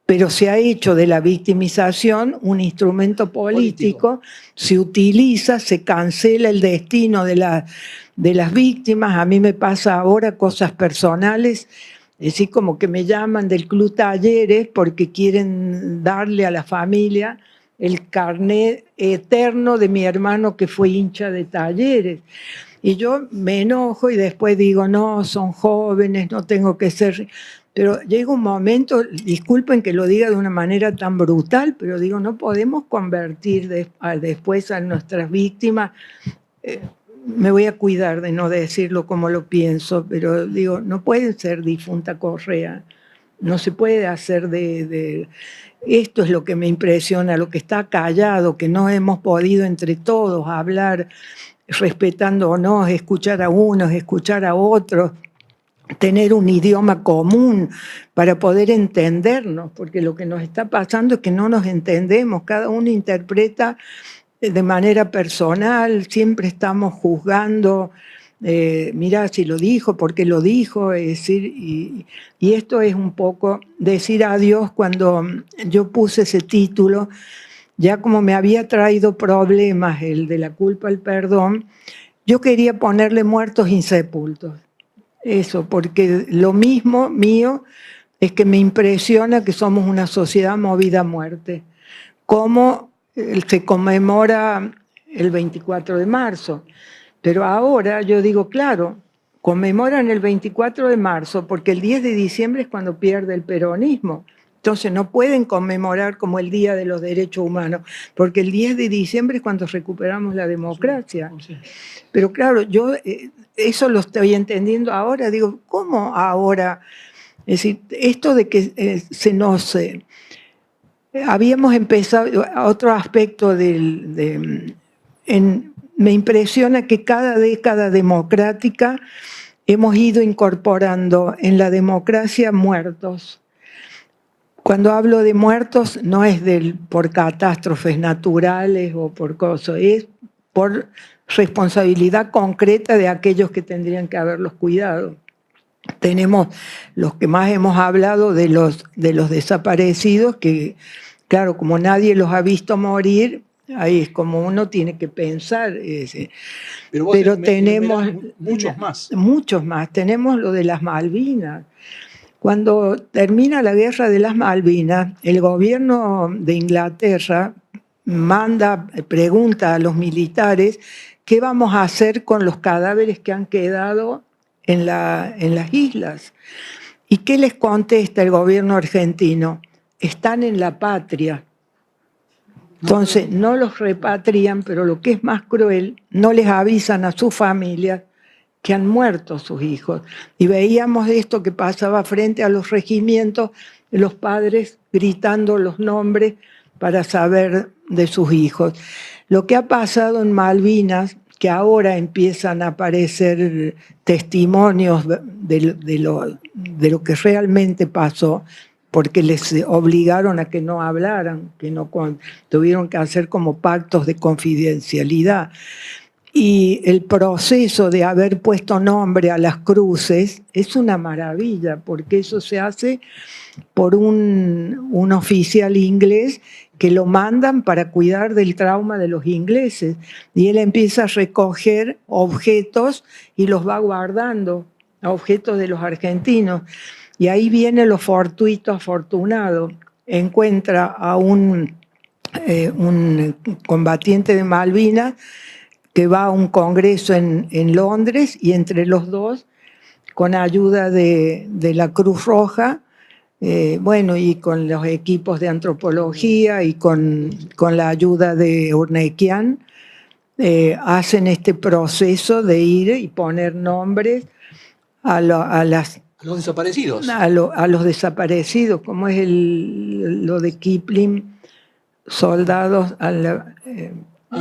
pero se ha hecho de la victimización un instrumento político. Se utiliza, se cancela el destino de las víctimas. A mí me pasa ahora cosas personales, es decir, como que me llaman del Club Talleres porque quieren darle a la familia el carnet eterno de mi hermano que fue hincha de Talleres. Y yo me enojo y después digo, no, son jóvenes, no tengo que ser... Pero llega un momento, disculpen que lo diga de una manera tan brutal, pero digo, no podemos convertir después a nuestras víctimas. Me voy a cuidar de no decirlo como lo pienso, pero digo, no pueden ser difunta Correa. No se puede hacer de... Esto es lo que me impresiona, lo que está callado, que no hemos podido entre todos hablar respetándonos, escuchar a unos, escuchar a otros, tener un idioma común para poder entendernos, porque lo que nos está pasando es que no nos entendemos, cada uno interpreta de manera personal, siempre estamos juzgando, mirá si lo dijo, por qué lo dijo, es decir, y esto es un poco decir adiós. Cuando yo puse ese título, ya como me había traído problemas el de la culpa al perdón, yo quería ponerle muertos insepultos. Eso, porque lo mismo mío es que me impresiona que somos una sociedad movida a muerte. Cómo se conmemora el 24 de marzo. Pero ahora yo digo, claro, conmemoran el 24 de marzo porque el 10 de diciembre es cuando pierde el peronismo. Entonces no pueden conmemorar como el Día de los Derechos Humanos, porque el 10 de diciembre es cuando recuperamos la democracia. Pero claro, yo eso lo estoy entendiendo ahora. Digo, ¿cómo ahora? Es decir, esto de que se nos... habíamos empezado, otro aspecto me impresiona que cada década democrática hemos ido incorporando en la democracia muertos. Cuando hablo de muertos no es por catástrofes naturales o por cosas, es por responsabilidad concreta de aquellos que tendrían que haberlos cuidado. Tenemos los que más hemos hablado de los desaparecidos, que claro, como nadie los ha visto morir, ahí es como uno tiene que pensar. Pero tenemos muchos más. Muchos más. Tenemos lo de las Malvinas. Cuando termina la guerra de las Malvinas, el gobierno de Inglaterra pregunta a los militares ¿qué vamos a hacer con los cadáveres que han quedado en las islas? ¿Y qué les contesta el gobierno argentino? Están en la patria. Entonces, no los repatrian, pero lo que es más cruel, no les avisan a sus familias que han muerto sus hijos. Y veíamos esto que pasaba frente a los regimientos, los padres gritando los nombres para saber de sus hijos. Lo que ha pasado en Malvinas, que ahora empiezan a aparecer testimonios de lo que realmente pasó, porque les obligaron a que no hablaran, que no tuvieron que hacer como pactos de confidencialidad. Y el proceso de haber puesto nombre a las cruces es una maravilla, porque eso se hace por un oficial inglés que lo mandan para cuidar del trauma de los ingleses. Y él empieza a recoger objetos y los va guardando, objetos de los argentinos. Y ahí viene lo fortuito afortunado. Encuentra a un combatiente de Malvinas que va a un congreso en Londres, y entre los dos, con ayuda de la Cruz Roja, y con los equipos de antropología y con la ayuda de Urnequian, hacen este proceso de ir y poner nombres a los desaparecidos. A los desaparecidos, como es lo de Kipling, soldados a la...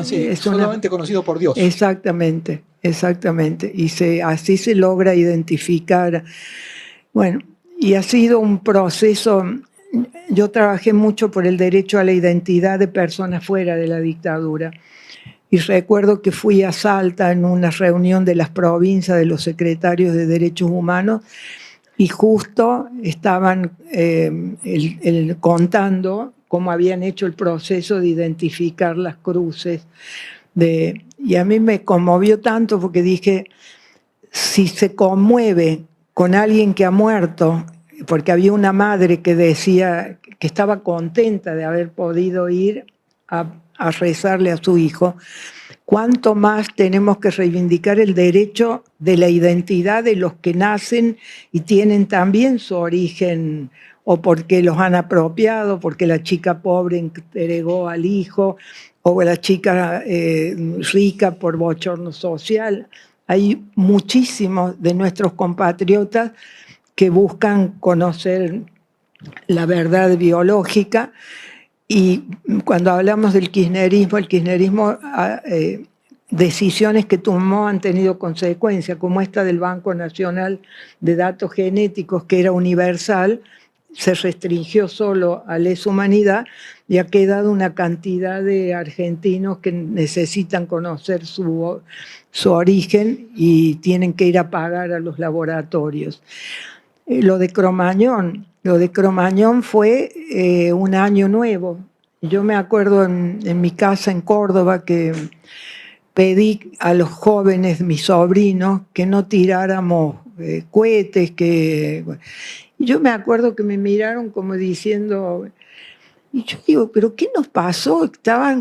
sí, solamente conocido por Dios. Exactamente, exactamente. Y así se logra identificar. Bueno, y ha sido un proceso. Yo trabajé mucho por el derecho a la identidad de personas fuera de la dictadura. Y recuerdo que fui a Salta en una reunión de las provincias de los secretarios de Derechos Humanos, y justo estaban contando cómo habían hecho el proceso de identificar las cruces. Y a mí me conmovió tanto, porque dije, si se conmueve con alguien que ha muerto, porque había una madre que decía que estaba contenta de haber podido ir a rezarle a su hijo, ¿cuánto más tenemos que reivindicar el derecho de la identidad de los que nacen y tienen también su origen, o porque los han apropiado, porque la chica pobre entregó al hijo, o la chica rica por bochorno social? Hay muchísimos de nuestros compatriotas que buscan conocer la verdad biológica. Y cuando hablamos del kirchnerismo, decisiones que tomó han tenido consecuencias, como esta del Banco Nacional de Datos Genéticos, que era universal, se restringió solo a lesa humanidad, y ha quedado una cantidad de argentinos que necesitan conocer su origen y tienen que ir a pagar a los laboratorios. Lo de Cromañón fue un año nuevo. Yo me acuerdo en mi casa en Córdoba que pedí a los jóvenes, mis sobrinos, que no tiráramos cohetes. Yo me acuerdo que me miraron como diciendo... Y yo digo, ¿pero qué nos pasó?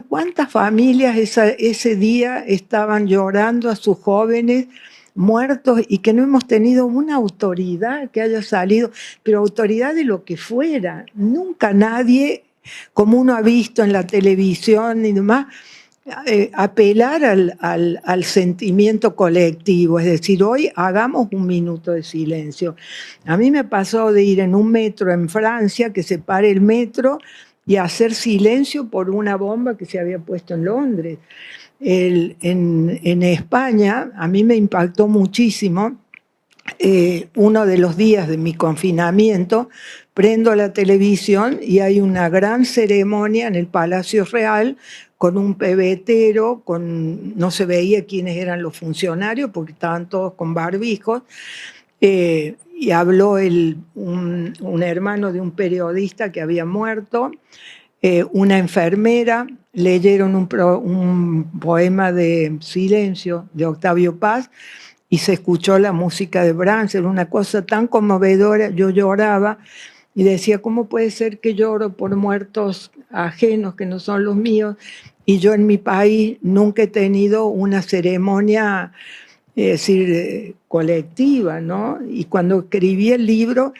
¿Cuántas familias ese día estaban llorando a sus jóvenes muertos, y que no hemos tenido una autoridad que haya salido, pero autoridad de lo que fuera? Nunca nadie, como uno ha visto en la televisión y demás, apelar al sentimiento colectivo, es decir, hoy hagamos un minuto de silencio. A mí me pasó de ir en un metro en Francia, que se pare el metro, y hacer silencio por una bomba que se había puesto en Londres. En España, a mí me impactó muchísimo, uno de los días de mi confinamiento, prendo la televisión y hay una gran ceremonia en el Palacio Real con un pebetero, no se veía quiénes eran los funcionarios porque estaban todos con barbijos, y habló un hermano de un periodista que había muerto, una enfermera, leyeron un poema de Silencio de Octavio Paz, y se escuchó la música de Brahms. Era una cosa tan conmovedora. Yo lloraba y decía, ¿cómo puede ser que lloro por muertos ajenos que no son los míos? Y yo en mi país nunca he tenido una ceremonia, es decir, colectiva, ¿no? Y cuando escribí el libro,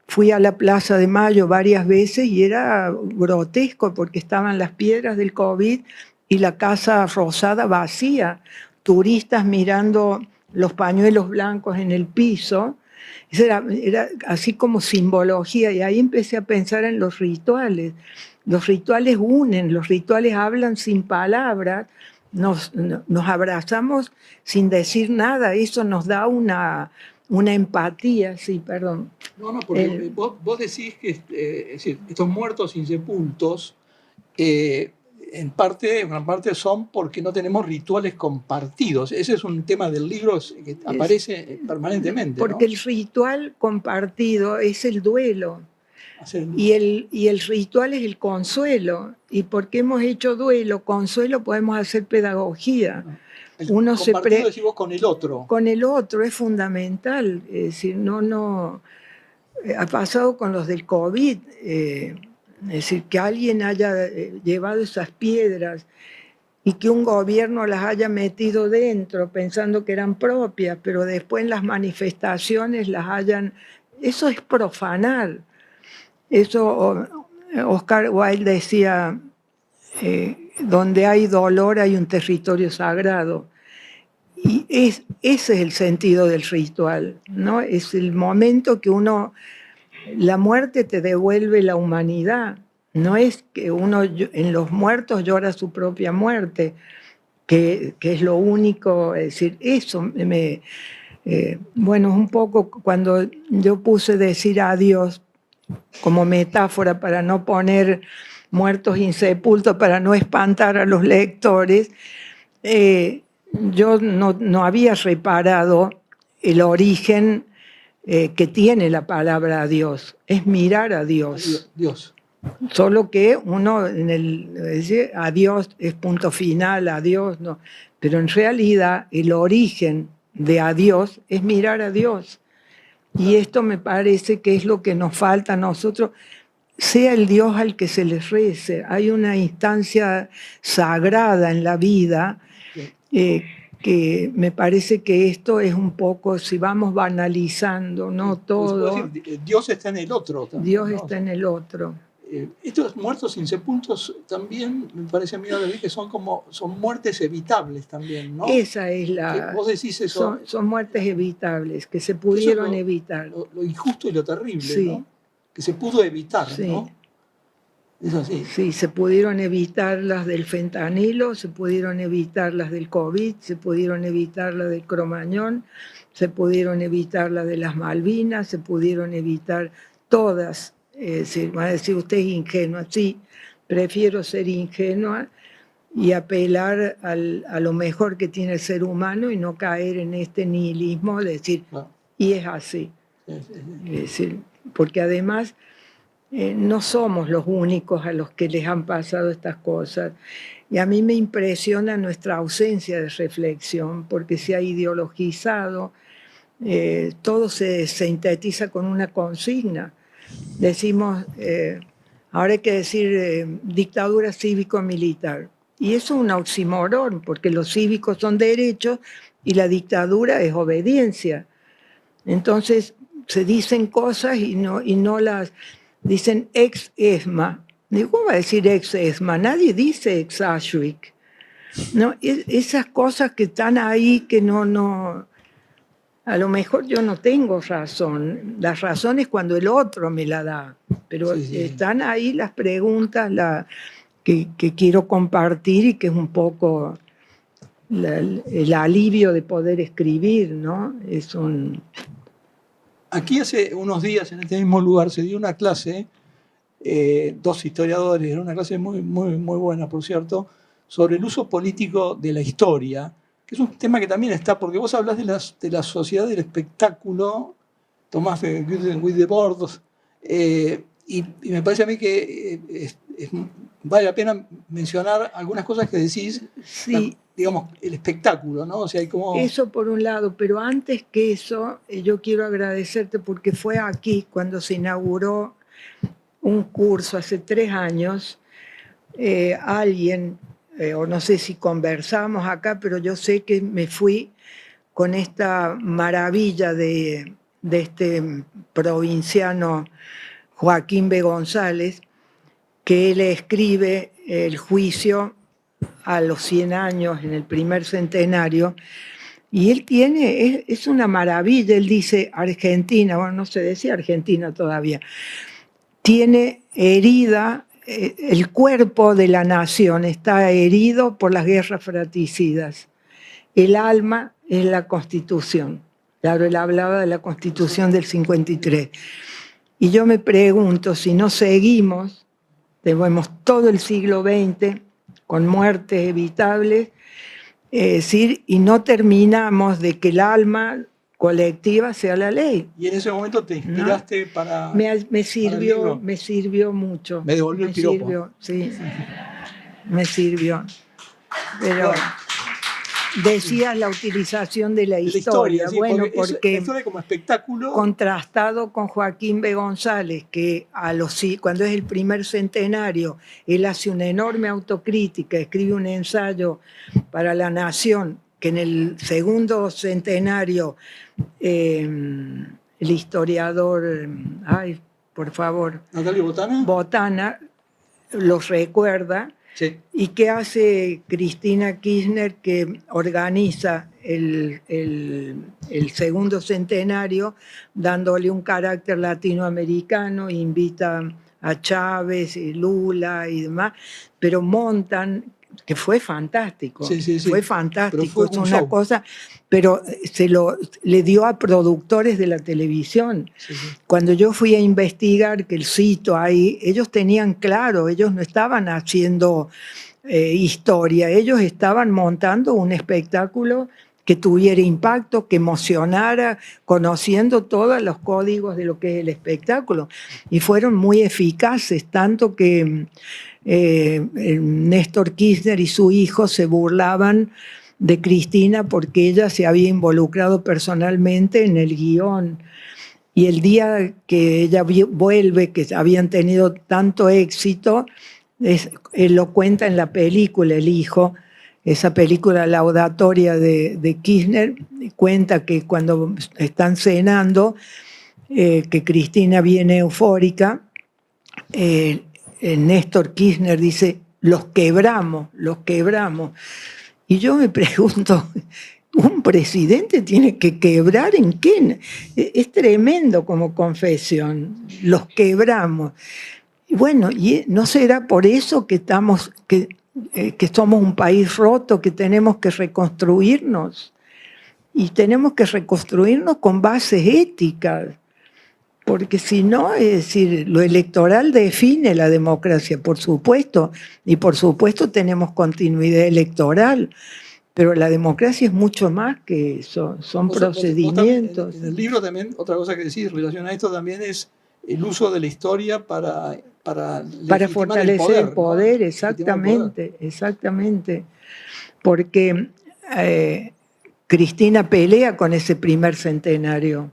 fui a la Plaza de Mayo varias veces y era grotesco porque estaban las piedras del COVID y la Casa Rosada vacía, turistas mirando los pañuelos blancos en el piso. Era así como simbología, y ahí empecé a pensar en los rituales. Los rituales unen, los rituales hablan sin palabras, nos abrazamos sin decir nada, eso nos da una empatía, sí, perdón. No, porque vos decís que es decir, estos muertos insepultos en gran parte son porque no tenemos rituales compartidos. Ese es un tema del libro que aparece permanentemente, porque ¿no? el ritual compartido es el duelo. Y el ritual es el consuelo. Y porque hemos hecho duelo, consuelo, podemos hacer pedagogía. Uno compartido, decís vos, con el otro. Con el otro es fundamental. Es decir, ha pasado con los del COVID. Es decir, que alguien haya llevado esas piedras y que un gobierno las haya metido dentro pensando que eran propias, pero después en las manifestaciones las hayan... Eso es profanar. Eso Oscar Wilde decía, donde hay dolor hay un territorio sagrado. Y ese es el sentido del ritual, ¿no? Es el momento que la muerte te devuelve la humanidad. No es que uno en los muertos llora su propia muerte, que es lo único, es decir, eso bueno, un poco cuando yo puse decir adiós como metáfora para no poner muertos insepultos, para no espantar a los lectores, yo no había reparado el origen que tiene la palabra adiós, es mirar a Dios. Dios. Solo que uno dice adiós es punto final, adiós, no. Pero en realidad el origen de adiós es mirar a Dios. Y esto me parece que es lo que nos falta a nosotros, sea el Dios al que se les rece. Hay una instancia sagrada en la vida que me parece que esto es un poco, si vamos banalizando, ¿no? Todo. Dios está en el otro también, Dios ¿no? está en el otro. Estos muertos insepultos también, me parece a mí ahora que son muertes evitables también, ¿no? Esa es la... Vos decís eso. Son muertes evitables, que se pudieron evitar. Lo injusto y lo terrible, sí. ¿no? Que se pudo evitar, sí. ¿no? Es así. Sí, se pudieron evitar las del fentanilo, se pudieron evitar las del COVID, se pudieron evitar las del Cromañón, se pudieron evitar las de las Malvinas, se pudieron evitar todas. Va a decir usted es ingenua, sí, prefiero ser ingenua y apelar a lo mejor que tiene el ser humano y no caer en este nihilismo de decir, y es así. Es decir, porque además no somos los únicos a los que les han pasado estas cosas. Y a mí me impresiona nuestra ausencia de reflexión, porque se ha ideologizado, todo se sintetiza con una consigna. Decimos, ahora hay que decir dictadura cívico-militar. Y eso es un oxímoron, porque los cívicos son derechos y la dictadura es obediencia. Entonces se dicen cosas y no las... Dicen ex-ESMA. ¿Cómo va a decir ex-ESMA? Nadie dice ex-Auschwitz. ¿No? Esas cosas que están ahí que no... A lo mejor yo no tengo razón. La razón es cuando el otro me la da. Pero sí. Están ahí las preguntas que quiero compartir y que es un poco el alivio de poder escribir, ¿no? Es un... Aquí hace unos días, en este mismo lugar, se dio una clase, dos historiadores, era una clase muy, muy, muy buena, por cierto, sobre el uso político de la historia, que es un tema que también está, porque vos hablás de la sociedad del espectáculo, Tomás de Guy-Debord, y me parece a mí que vale la pena mencionar algunas cosas que decís, sí. Digamos, el espectáculo, ¿no? O sea, hay como... Eso por un lado, pero antes que eso, yo quiero agradecerte porque fue aquí cuando se inauguró un curso hace 3 años, alguien, o no sé si conversamos acá, pero yo sé que me fui con esta maravilla de este provinciano Joaquín B. González, que él escribe el juicio a los 100 años, en el primer centenario, y él tiene, es una maravilla, él dice Argentina, bueno, no se decía Argentina todavía, tiene herida, el cuerpo de la nación está herido por las guerras fratricidas. El alma es la Constitución. Claro, él hablaba de la Constitución del 53. Y yo me pregunto, si no seguimos, tenemos todo el siglo XX con muertes evitables, y no terminamos de que el alma colectiva sea la ley. Y en ese momento te inspiraste, ¿no?, para... Me sirvió mucho. Me devolvió el piropo. Sí, me sirvió. Pero decías la utilización de la historia. Sí, bueno, porque la historia como espectáculo... Contrastado con Joaquín B. González, que cuando es el primer centenario, él hace una enorme autocrítica, escribe un ensayo para La Nación, que en el segundo centenario el historiador, por favor, Natalio Botana los recuerda. Sí. ¿Y qué hace Cristina Kirchner, que organiza el segundo centenario dándole un carácter latinoamericano, invita a Chávez, Lula y demás, pero montan, que fue fantástico, sí. fue fantástico, es una cosa, pero le dio a productores de la televisión. Sí. Cuando yo fui a investigar, que el cito ahí, ellos tenían claro, ellos no estaban haciendo historia, ellos estaban montando un espectáculo que tuviera impacto, que emocionara, conociendo todos los códigos de lo que es el espectáculo. Y fueron muy eficaces, tanto que Néstor Kirchner y su hijo se burlaban de Cristina porque ella se había involucrado personalmente en el guión. Y el día que ella vuelve, que habían tenido tanto éxito, él lo cuenta en la película, el hijo, esa película laudatoria de Kirchner, cuenta que cuando están cenando, que Cristina viene eufórica, Néstor Kirchner dice, los quebramos. Y yo me pregunto, ¿un presidente tiene que quebrar en qué? Es tremendo como confesión, los quebramos. Y bueno, ¿no será por eso que somos un país roto, que tenemos que reconstruirnos? Y tenemos que reconstruirnos con bases éticas, porque si no, es decir, lo electoral define la democracia, por supuesto, y por supuesto tenemos continuidad electoral, pero la democracia es mucho más que eso, son procedimientos. En el libro también, otra cosa que decís relacionada a esto también es el uso de la historia para fortalecer el poder, ¿no? Exactamente. Porque Cristina pelea con ese primer centenario.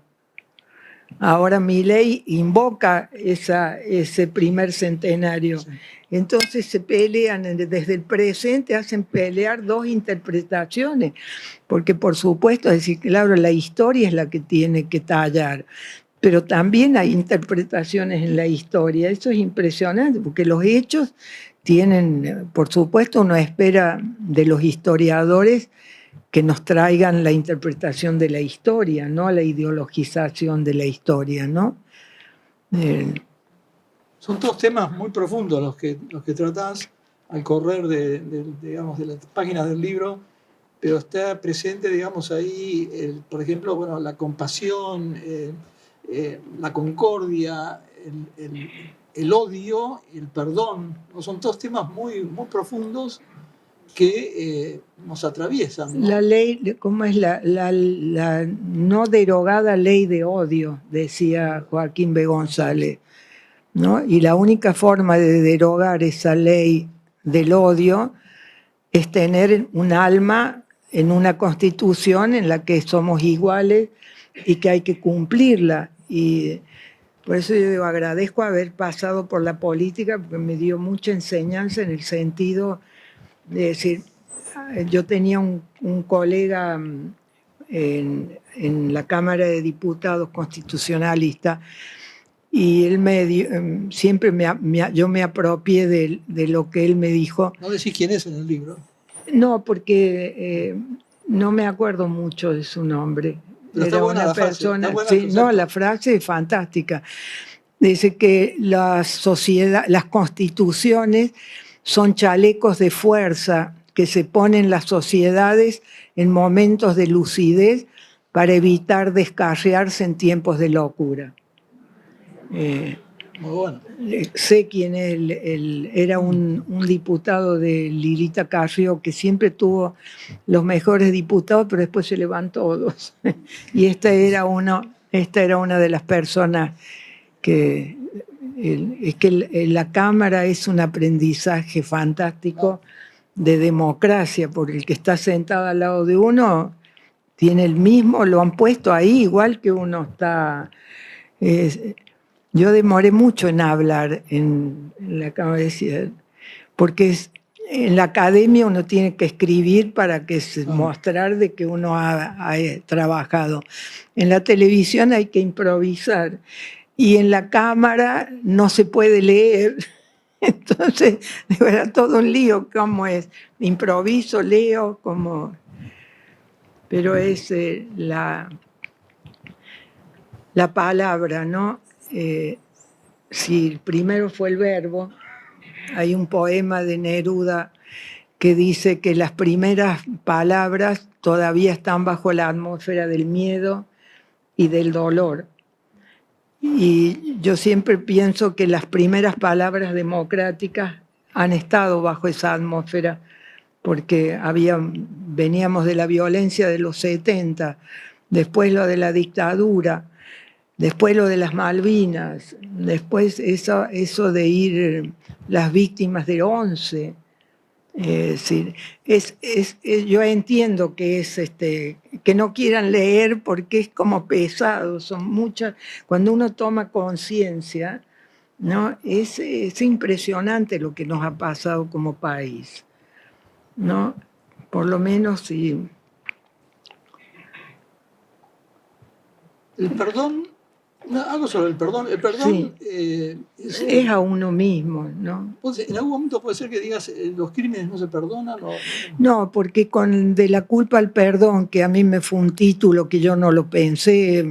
Ahora Milei invoca ese primer centenario. Sí. Entonces se pelean desde el presente, hacen pelear dos interpretaciones, porque por supuesto, es decir, claro, la historia es la que tiene que tallar, pero también hay interpretaciones en la historia. Eso es impresionante, porque los hechos tienen, por supuesto, uno espera de los historiadores que nos traigan la interpretación de la historia, no la ideologización de la historia, ¿no? Son todos temas muy profundos los que tratás al correr digamos, de las páginas del libro, pero está presente, digamos, ahí, por ejemplo, bueno, la compasión, la concordia, el odio y el perdón. Son todos temas muy, muy profundos que nos atraviesan, ¿no? La ley, ¿cómo es la no derogada ley de odio? Decía Joaquín B. González, ¿no? Y la única forma de derogar esa ley del odio es tener un alma en una constitución en la que somos iguales y que hay que cumplirla. Y por eso yo digo, agradezco haber pasado por la política, porque me dio mucha enseñanza en el sentido Es decir, yo tenía un colega en la Cámara de Diputados constitucionalista y él siempre yo me apropié de lo que él me dijo. No decís quién es en el libro. No, porque no me acuerdo mucho de su nombre. Pero era una persona. Sí, no, la frase es fantástica. Dice que las constituciones son chalecos de fuerza que se ponen las sociedades en momentos de lucidez para evitar descarriarse en tiempos de locura. Muy bueno. Sé quién es, era un diputado de Lilita Carrió que siempre tuvo los mejores diputados, pero después se le van todos. Y esta era una de las personas que la Cámara es un aprendizaje fantástico de democracia, porque el que está sentado al lado de uno tiene el mismo, lo han puesto ahí igual que uno está. Yo demoré mucho en hablar en la Cámara de Ciudad, porque en la academia uno tiene que escribir para mostrar de que uno ha trabajado. En la televisión hay que improvisar y en la Cámara no se puede leer. Entonces, era todo un lío. ¿Cómo es? Improviso, leo, como... Pero es la palabra, ¿no? Si primero fue el verbo, hay un poema de Neruda que dice que las primeras palabras todavía están bajo la atmósfera del miedo y del dolor. Y yo siempre pienso que las primeras palabras democráticas han estado bajo esa atmósfera porque veníamos de la violencia de los 70, después lo de la dictadura, después lo de las Malvinas, después eso de ir las víctimas del 11. Yo entiendo que que no quieran leer porque es como pesado, son muchas. Cuando uno toma conciencia, ¿no? Es impresionante lo que nos ha pasado como país, ¿no? Por lo menos sí. El perdón, algo sobre el perdón. El perdón sí. Es a uno mismo, ¿no? En algún momento puede ser que digas los crímenes no se perdonan. No, porque de la culpa al perdón, que a mí me fue un título que yo no lo pensé,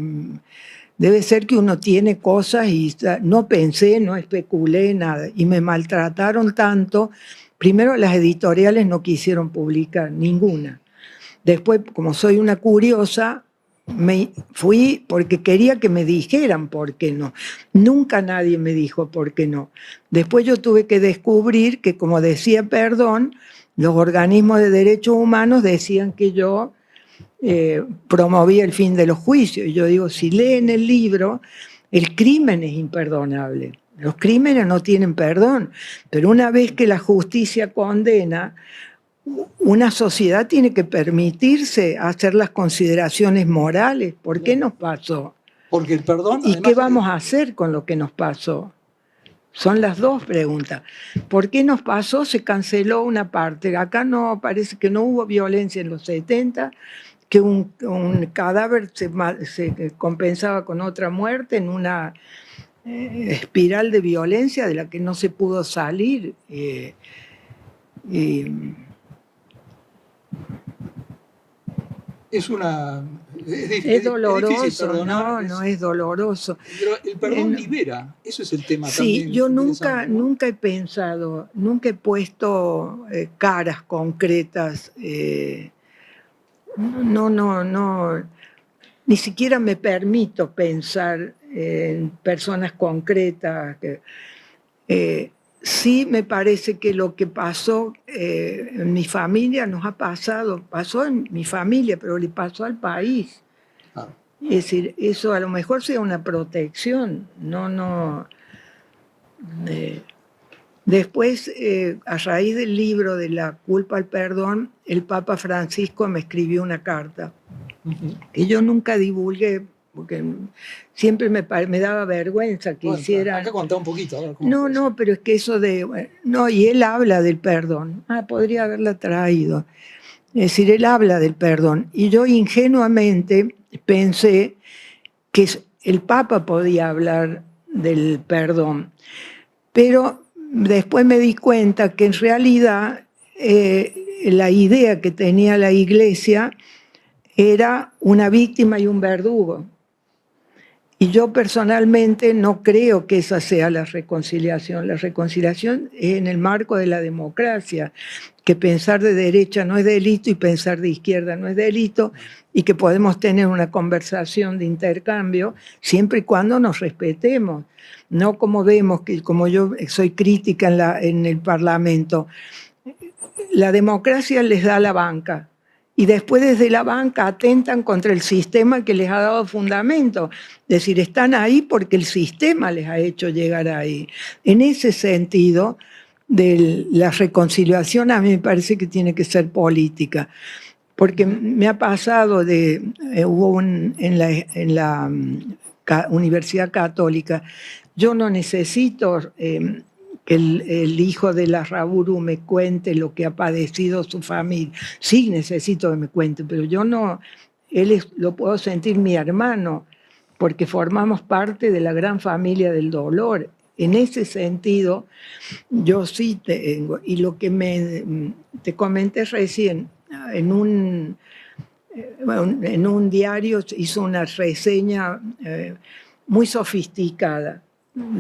debe ser que uno tiene cosas y no pensé, no especulé nada y me maltrataron tanto. Primero las editoriales no quisieron publicar ninguna. Después, como soy una curiosa, me fui porque quería que me dijeran por qué no. Nunca nadie me dijo por qué no. Después yo tuve que descubrir que, como decía Perdón, los organismos de derechos humanos decían que yo promovía el fin de los juicios. Y yo digo, si leen el libro, el crimen es imperdonable. Los crímenes no tienen perdón, pero una vez que la justicia condena, una sociedad tiene que permitirse hacer las consideraciones morales. ¿Por qué nos pasó? Porque el perdón... ¿Y qué vamos a hacer con lo que nos pasó? Son las dos preguntas. ¿Por qué nos pasó? Se canceló una parte. Acá no, parece que no hubo violencia en los 70, que un cadáver se compensaba con otra muerte en una espiral de violencia de la que no se pudo salir. Es doloroso, es difícil perdonar, no es doloroso. Pero el perdón libera, eso es el tema sí, también. Sí, yo nunca he pensado, nunca he puesto caras concretas. No, ni siquiera me permito pensar en personas concretas. Sí me parece que lo que pasó en mi familia pasó en mi familia, pero le pasó al país. Es decir, eso a lo mejor sea una protección, no. Después, a raíz del libro de La culpa al perdón, el Papa Francisco me escribió una carta que yo nunca divulgué porque siempre me daba vergüenza que hicieran... Acá contá un poquito. A ver, ¿cómo No, fue eso? no, pero es que eso de... No, y él habla del perdón. Podría haberla traído. Es decir, él habla del perdón. Y yo ingenuamente pensé que el Papa podía hablar del perdón. Pero después me di cuenta que en realidad la idea que tenía la Iglesia era una víctima y un verdugo. Y yo personalmente no creo que esa sea la reconciliación. La reconciliación es en el marco de la democracia, que pensar de derecha no es delito y pensar de izquierda no es delito, y que podemos tener una conversación de intercambio siempre y cuando nos respetemos. No como vemos, que como yo soy crítica en el Parlamento, la democracia les da la banca. Y después desde la banca atentan contra el sistema que les ha dado fundamento. Es decir, están ahí porque el sistema les ha hecho llegar ahí. En ese sentido, de la reconciliación a mí me parece que tiene que ser política. Porque me ha pasado hubo en la Universidad Católica, yo no necesito que el hijo de la Raburu me cuente lo que ha padecido su familia. Sí necesito que me cuente, pero yo no, lo puedo sentir mi hermano, porque formamos parte de la gran familia del dolor. En ese sentido, yo sí tengo, y lo que te comenté recién, en un diario hizo una reseña muy sofisticada.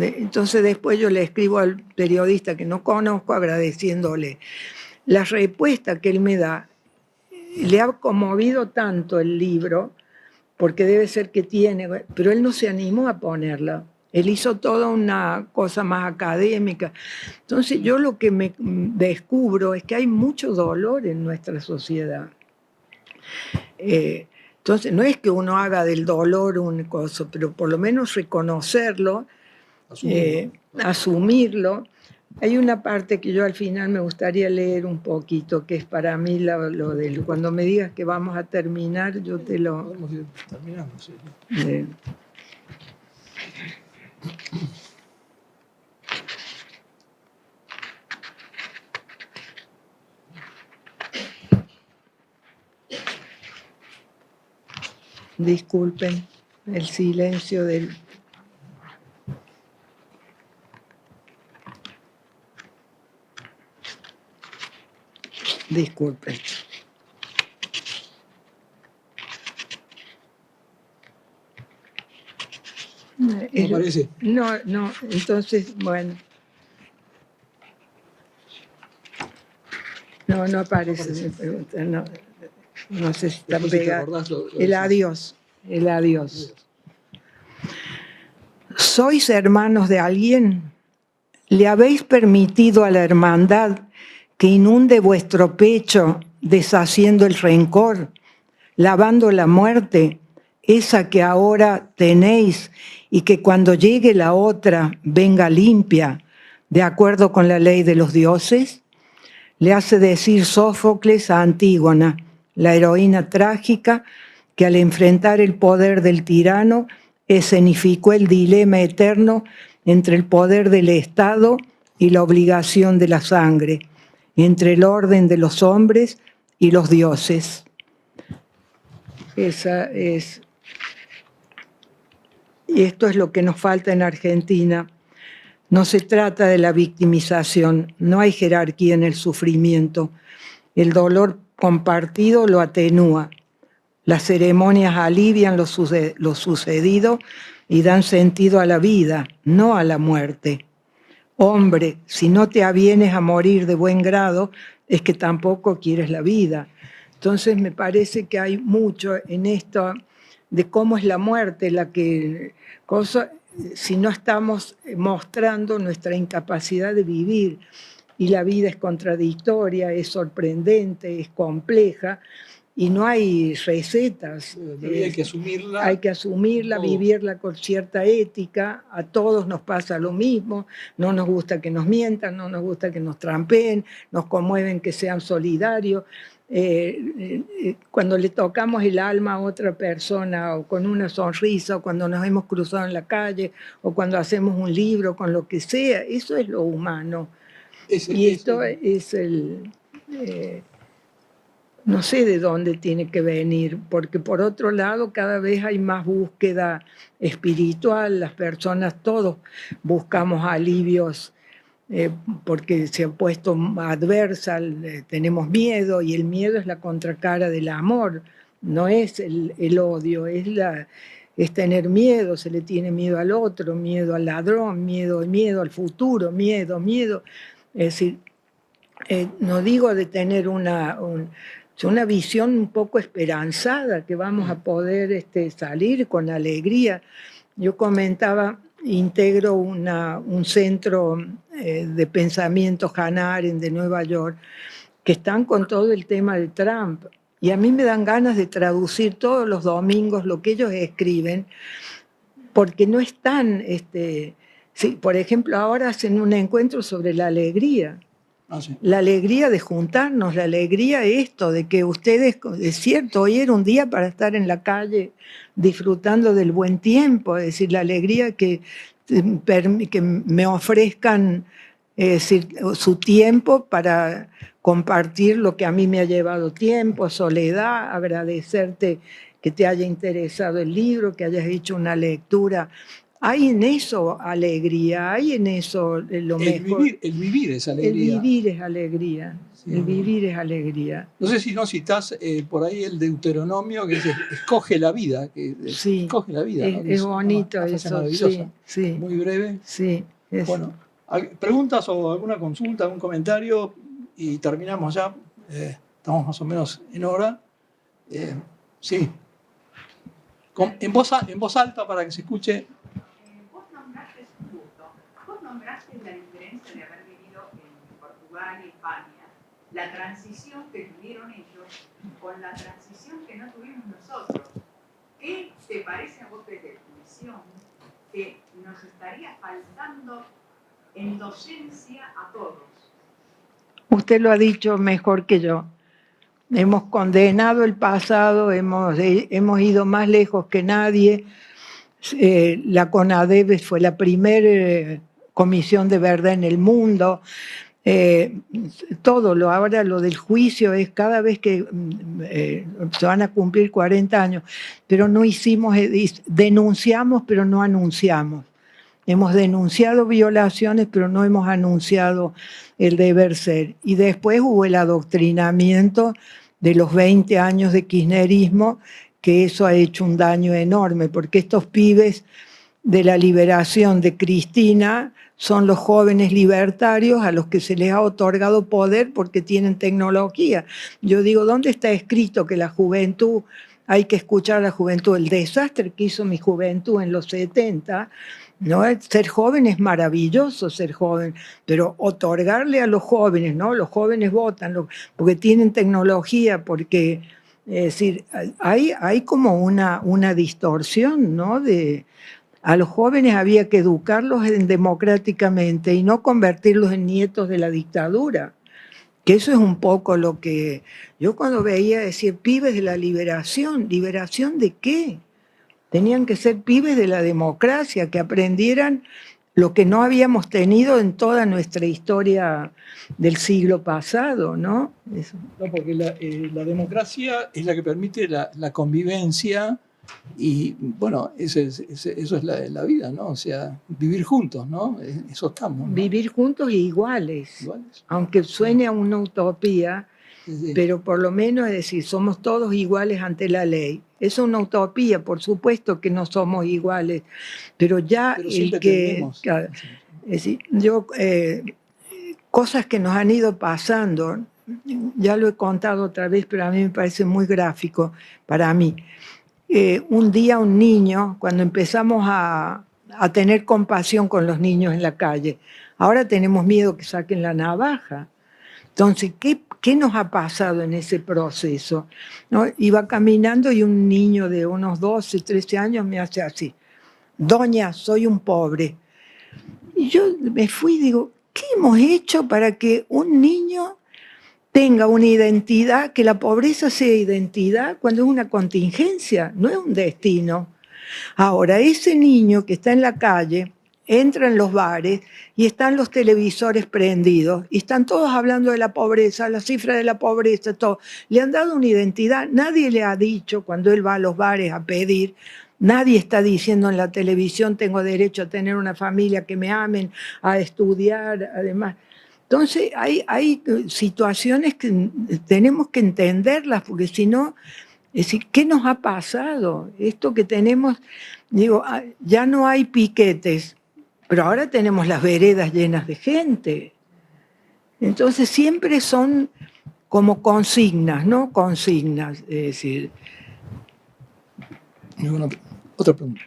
Entonces después yo le escribo al periodista que no conozco agradeciéndole. La respuesta que él me da, le ha conmovido tanto el libro, porque debe ser que tiene, pero él no se animó a ponerla. Él hizo toda una cosa más académica. Entonces yo lo que me descubro es que hay mucho dolor en nuestra sociedad. Entonces no es que uno haga del dolor un cosa, pero por lo menos reconocerlo, asumirlo. Hay una parte que yo al final me gustaría leer un poquito, que es para mí lo de cuando me digas que vamos a terminar, yo te lo... Podemos ir terminando, sí. Disculpen el silencio del... Disculpen. ¿Me parece? No, entonces, bueno. No aparece, me pregunta, no sé si está pegado. El adiós. ¿Sois hermanos de alguien? ¿Le habéis permitido a la hermandad que inunde vuestro pecho, deshaciendo el rencor, lavando la muerte, esa que ahora tenéis y que cuando llegue la otra venga limpia, de acuerdo con la ley de los dioses? Le hace decir Sófocles a Antígona, la heroína trágica que al enfrentar el poder del tirano escenificó el dilema eterno entre el poder del Estado y la obligación de la sangre, entre el orden de los hombres y los dioses. Y esto es lo que nos falta en Argentina. No se trata de la victimización, no hay jerarquía en el sufrimiento. El dolor compartido lo atenúa. Las ceremonias alivian lo sucedido y dan sentido a la vida, no a la muerte. Hombre, si no te avienes a morir de buen grado, es que tampoco quieres la vida. Entonces me parece que hay mucho en esto de cómo es la muerte, si no estamos mostrando nuestra incapacidad de vivir. Y la vida es contradictoria, es sorprendente, es compleja, y no hay recetas. Hay que asumirla. Hay que asumirla, vivirla con cierta ética. A todos nos pasa lo mismo. No nos gusta que nos mientan, no nos gusta que nos trampeen, nos conmueven que sean solidarios. cuando le tocamos el alma a otra persona, o con una sonrisa, o cuando nos hemos cruzado en la calle, o cuando hacemos un libro, con lo que sea, eso es lo humano. Y esto es no sé de dónde tiene que venir, porque por otro lado cada vez hay más búsqueda espiritual, las personas, todos buscamos alivios porque se ha puesto adversa, tenemos miedo, y el miedo es la contracara del amor, no es el odio, es tener miedo, se le tiene miedo al otro, miedo al ladrón, miedo al futuro, miedo. Es decir, no digo de tener una visión un poco esperanzada, que vamos a poder salir con alegría. Yo comentaba, integro un centro de pensamiento Hannah Arendt de Nueva York, que están con todo el tema de Trump. Y a mí me dan ganas de traducir todos los domingos lo que ellos escriben, porque no están, sí, por ejemplo, ahora hacen un encuentro sobre la alegría. Ah, sí. La alegría de juntarnos, la alegría de que ustedes, es cierto, hoy era un día para estar en la calle disfrutando del buen tiempo, es decir, la alegría que me ofrezcan su tiempo para compartir lo que a mí me ha llevado tiempo, soledad, agradecerte que te haya interesado el libro, que hayas hecho una lectura. Hay en eso alegría, hay en eso lo mejor. El vivir es alegría. El vivir es alegría. Sí. El vivir es alegría. No sé si no citás por ahí el Deuteronomio que dice, escoge la vida. Sí, escoge la vida. ¿No? Es bonito eso. Sí, sí. Muy breve. Sí. Bueno, preguntas o alguna consulta, algún comentario y terminamos ya. Estamos más o menos en hora. Sí. En voz alta para que se escuche. Vos nombraste la diferencia de haber vivido en Portugal y España, la transición que tuvieron ellos con la transición que no tuvimos nosotros. ¿Qué te parece a vos desde tu visión que nos estaría faltando en docencia a todos? Usted lo ha dicho mejor que yo. Hemos condenado el pasado, hemos ido más lejos que nadie. La CONADEP fue la primera comisión de verdad en el mundo. Ahora lo del juicio es cada vez que se van a cumplir 40 años, pero no hicimos, denunciamos pero no anunciamos. Hemos denunciado violaciones, pero no hemos anunciado el deber ser. Y después hubo el adoctrinamiento de los 20 años de kirchnerismo, que eso ha hecho un daño enorme, porque estos pibes de la liberación de Cristina son los jóvenes libertarios a los que se les ha otorgado poder porque tienen tecnología. Yo digo, ¿dónde está escrito que la juventud, hay que escuchar a la juventud? El desastre que hizo mi juventud en los 70, ¿no? Ser joven es maravilloso, ser joven, pero otorgarle a los jóvenes, ¿no? Los jóvenes votan porque tienen tecnología, porque, es decir, hay como una distorsión, ¿no? A los jóvenes había que educarlos democráticamente y no convertirlos en nietos de la dictadura. Que eso es un poco lo que yo cuando veía decir pibes de la liberación, ¿liberación de qué? Tenían que ser pibes de la democracia, que aprendieran lo que no habíamos tenido en toda nuestra historia del siglo pasado, ¿no? Eso. No, porque la democracia es la que permite la convivencia y, bueno, eso es la vida, ¿no? O sea, vivir juntos, ¿no? Eso estamos, ¿no? Vivir juntos e iguales. Aunque suene a una utopía, sí. Pero por lo menos es decir, somos todos iguales ante la ley. Es una utopía, por supuesto que no somos iguales, pero el que... Claro, es decir, cosas que nos han ido pasando, ya lo he contado otra vez, pero a mí me parece muy gráfico para mí. Un día un niño, cuando empezamos a tener compasión con los niños en la calle, ahora tenemos miedo que saquen la navaja. Entonces, ¿qué nos ha pasado en ese proceso? ¿No? Iba caminando y un niño de unos 12, 13 años me hace así: doña, soy un pobre. Y yo me fui y digo, ¿qué hemos hecho para que un niño tenga una identidad, que la pobreza sea identidad cuando es una contingencia, no es un destino. Ahora, ese niño que está en la calle entra en los bares y están los televisores prendidos y están todos hablando de la pobreza, la cifra de la pobreza, todo. Le han dado una identidad. Nadie le ha dicho cuando él va a los bares a pedir, nadie está diciendo en la televisión tengo derecho a tener una familia, que me amen, a estudiar, además. Entonces hay situaciones que tenemos que entenderlas, porque si no, es decir, ¿qué nos ha pasado? Esto que tenemos, digo, ya no hay piquetes, pero ahora tenemos las veredas llenas de gente. Entonces siempre son como consignas, ¿no? Consignas, es decir. Otra pregunta.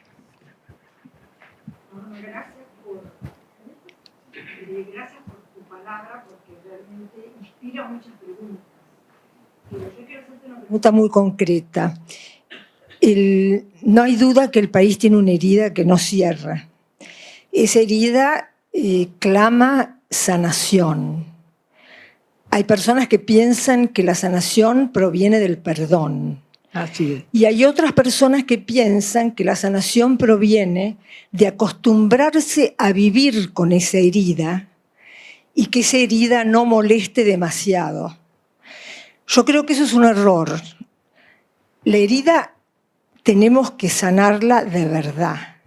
Gracias por tu palabra, porque realmente inspira muchas preguntas. Pero yo quiero hacerte una pregunta muy concreta. No hay duda que el país tiene una herida que no cierra. Esa herida clama sanación. Hay personas que piensan que la sanación proviene del perdón. Así es. Y hay otras personas que piensan que la sanación proviene de acostumbrarse a vivir con esa herida y que esa herida no moleste demasiado. Yo creo que eso es un error. La herida tenemos que sanarla de verdad.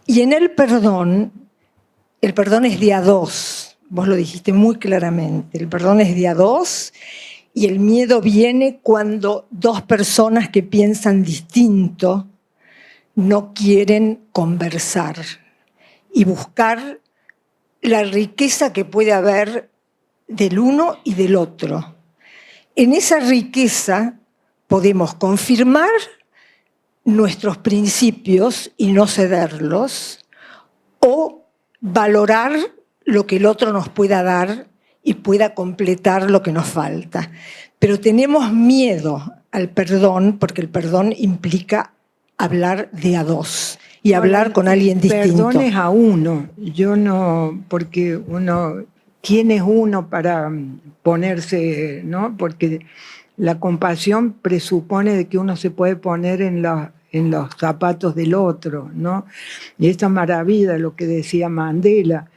Y en el perdón es de a dos. Vos lo dijiste muy claramente. El perdón es de a dos. Y el miedo viene cuando dos personas que piensan distinto no quieren conversar y buscar la riqueza que puede haber del uno y del otro. En esa riqueza podemos confirmar nuestros principios y no cederlos, o valorar lo que el otro nos pueda dar y pueda completar lo que nos falta. Pero tenemos miedo al perdón, porque el perdón implica hablar de a dos y hablar con alguien distinto. Perdón es a uno. Yo no, porque uno, ¿quién es uno para ponerse, no? Porque la compasión presupone de que uno se puede poner en los zapatos del otro, ¿no? Y esta maravilla, lo que decía Mandela,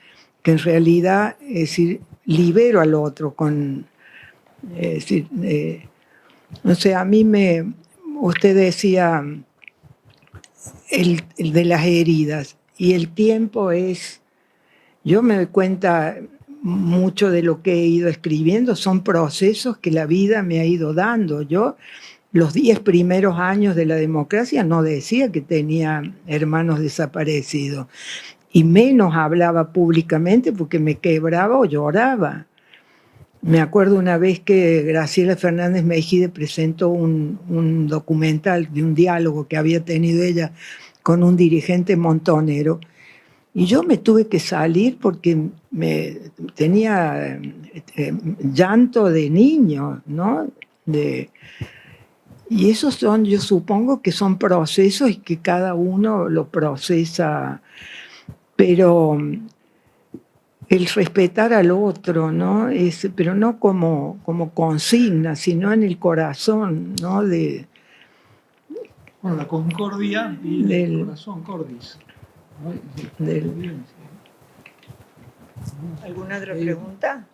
que en realidad, es decir, libero al otro con, es decir, no sé, a mí usted decía el de las heridas, y el tiempo es, yo me doy cuenta mucho de lo que he ido escribiendo, son procesos que la vida me ha ido dando. Yo, los 10 primeros años de la democracia, no decía que tenía hermanos desaparecidos, y menos hablaba públicamente porque me quebraba o lloraba. Me acuerdo una vez que Graciela Fernández Meijide presentó un documental de un diálogo que había tenido ella con un dirigente montonero, y yo me tuve que salir porque tenía llanto de niño, ¿no? Y esos son, yo supongo que son procesos y que cada uno lo procesa, pero el respetar al otro, ¿no? Pero no como consigna, sino en el corazón, ¿no? Bueno, la concordia y el corazón cordis. ¿Alguna otra pregunta?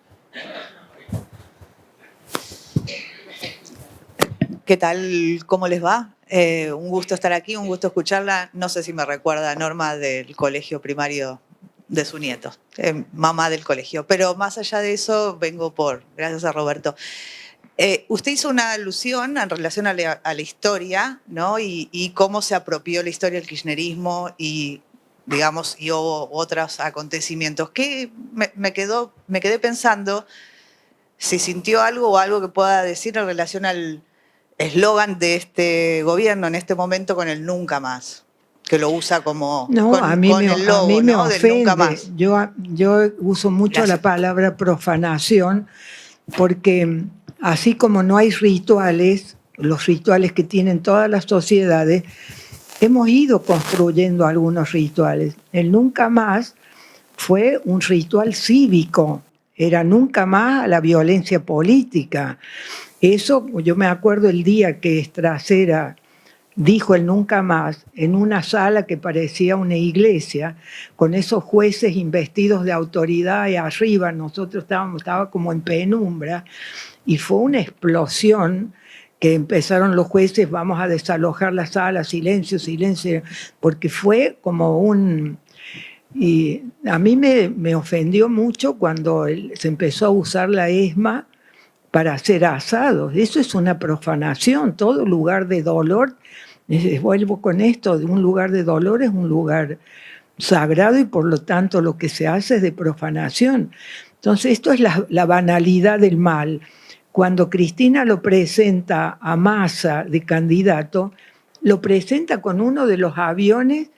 ¿Qué tal? ¿Cómo les va? Un gusto estar aquí, un gusto escucharla. No sé si me recuerda a Norma del colegio primario de su nieto, mamá del colegio. Pero más allá de eso, vengo gracias a Roberto. Usted hizo una alusión en relación a la historia, ¿no? Y cómo se apropió la historia del kirchnerismo y, digamos, y hubo otros acontecimientos. Que me quedé pensando si sintió algo o algo que pueda decir en relación al eslogan de este gobierno en este momento con el nunca más, que lo usa como no, con el logo, a mí me ¿no? ofende. Del nunca más. Yo uso mucho Gracias. la palabra profanación, porque así como no hay rituales, los rituales que tienen todas las sociedades, hemos ido construyendo algunos rituales. El nunca más fue un ritual cívico, era nunca más a la violencia política. Eso, yo me acuerdo el día que Estracera dijo el nunca más en una sala que parecía una iglesia, con esos jueces investidos de autoridad y arriba nosotros estaba como en penumbra, y fue una explosión que empezaron los jueces, vamos a desalojar la sala, silencio, silencio, porque fue como un... Y a mí me ofendió mucho cuando se empezó a usar la ESMA para hacer asados. Eso es una profanación, todo lugar de dolor. Vuelvo con esto, de un lugar de dolor es un lugar sagrado y por lo tanto lo que se hace es de profanación. Entonces esto es la banalidad del mal. Cuando Cristina lo presenta a Massa de candidato, lo presenta con uno de los aviones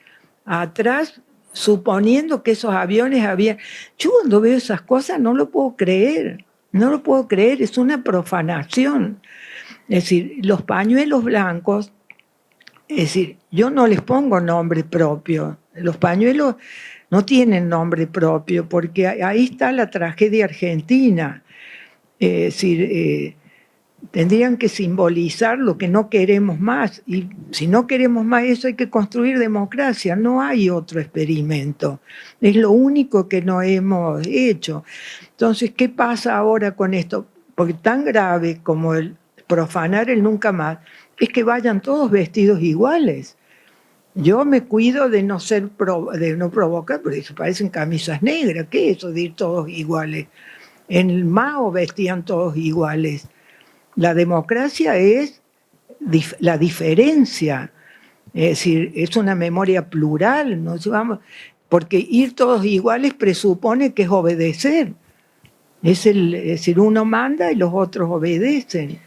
atrás, suponiendo que esos aviones habían... Yo cuando veo esas cosas no lo puedo creer, no lo puedo creer, es una profanación. Es decir, los pañuelos blancos, es decir, yo no les pongo nombre propio. Los pañuelos no tienen nombre propio porque ahí está la tragedia argentina. Es decir, tendrían que simbolizar lo que no queremos más. Y si no queremos más eso hay que construir democracia. No hay otro experimento. Es lo único que no hemos hecho. Entonces, ¿qué pasa ahora con esto? Porque tan grave como el profanar el nunca más es que vayan todos vestidos iguales. Yo me cuido de no provocar, porque eso parecen camisas negras. ¿Qué es eso de ir todos iguales? En el Mao vestían todos iguales. La democracia es la diferencia. Es decir, es una memoria plural. ¿No? Porque ir todos iguales presupone que es obedecer. Es decir, uno manda y los otros obedecen.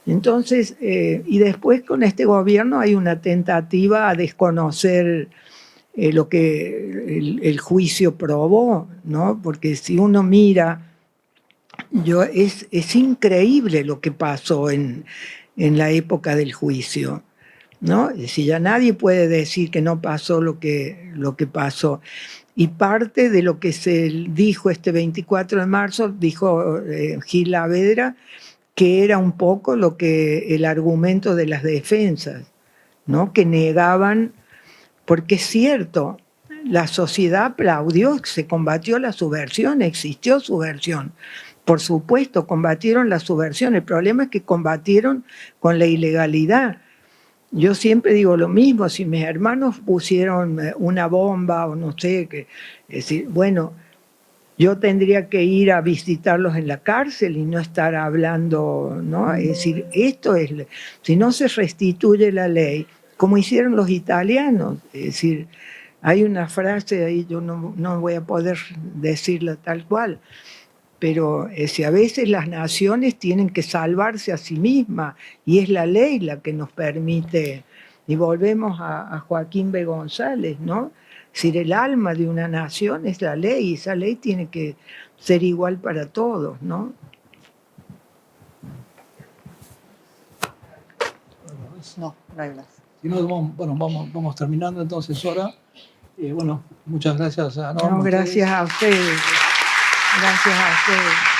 Entonces, y después con este gobierno hay una tentativa a desconocer lo que el juicio probó, ¿no? Porque si uno mira, es increíble lo que pasó en la época del juicio, ¿no? Es decir, ya nadie puede decir que no pasó lo que pasó. Y parte de lo que se dijo este 24 de marzo, dijo Gil Lavedra, que era un poco lo que el argumento de las defensas, ¿no? Que negaban, porque es cierto, la sociedad aplaudió, se combatió la subversión, existió subversión. Por supuesto, combatieron la subversión. El problema es que combatieron con la ilegalidad. Yo siempre digo lo mismo, si mis hermanos pusieron una bomba o no sé, es decir, bueno, yo tendría que ir a visitarlos en la cárcel y no estar hablando, ¿no? Es decir, esto es, si no se restituye la ley, como hicieron los italianos, es decir, hay una frase ahí, yo no voy a poder decirla tal cual, pero si a veces las naciones tienen que salvarse a sí mismas y es la ley la que nos permite, y volvemos a Joaquín B. González, ¿no? Es decir, el alma de una nación es la ley y esa ley tiene que ser igual para todos, ¿no? No hay más. Si no, bueno, vamos terminando entonces ahora. Bueno, muchas gracias a Norma. No, gracias a ustedes. Gracias a ustedes.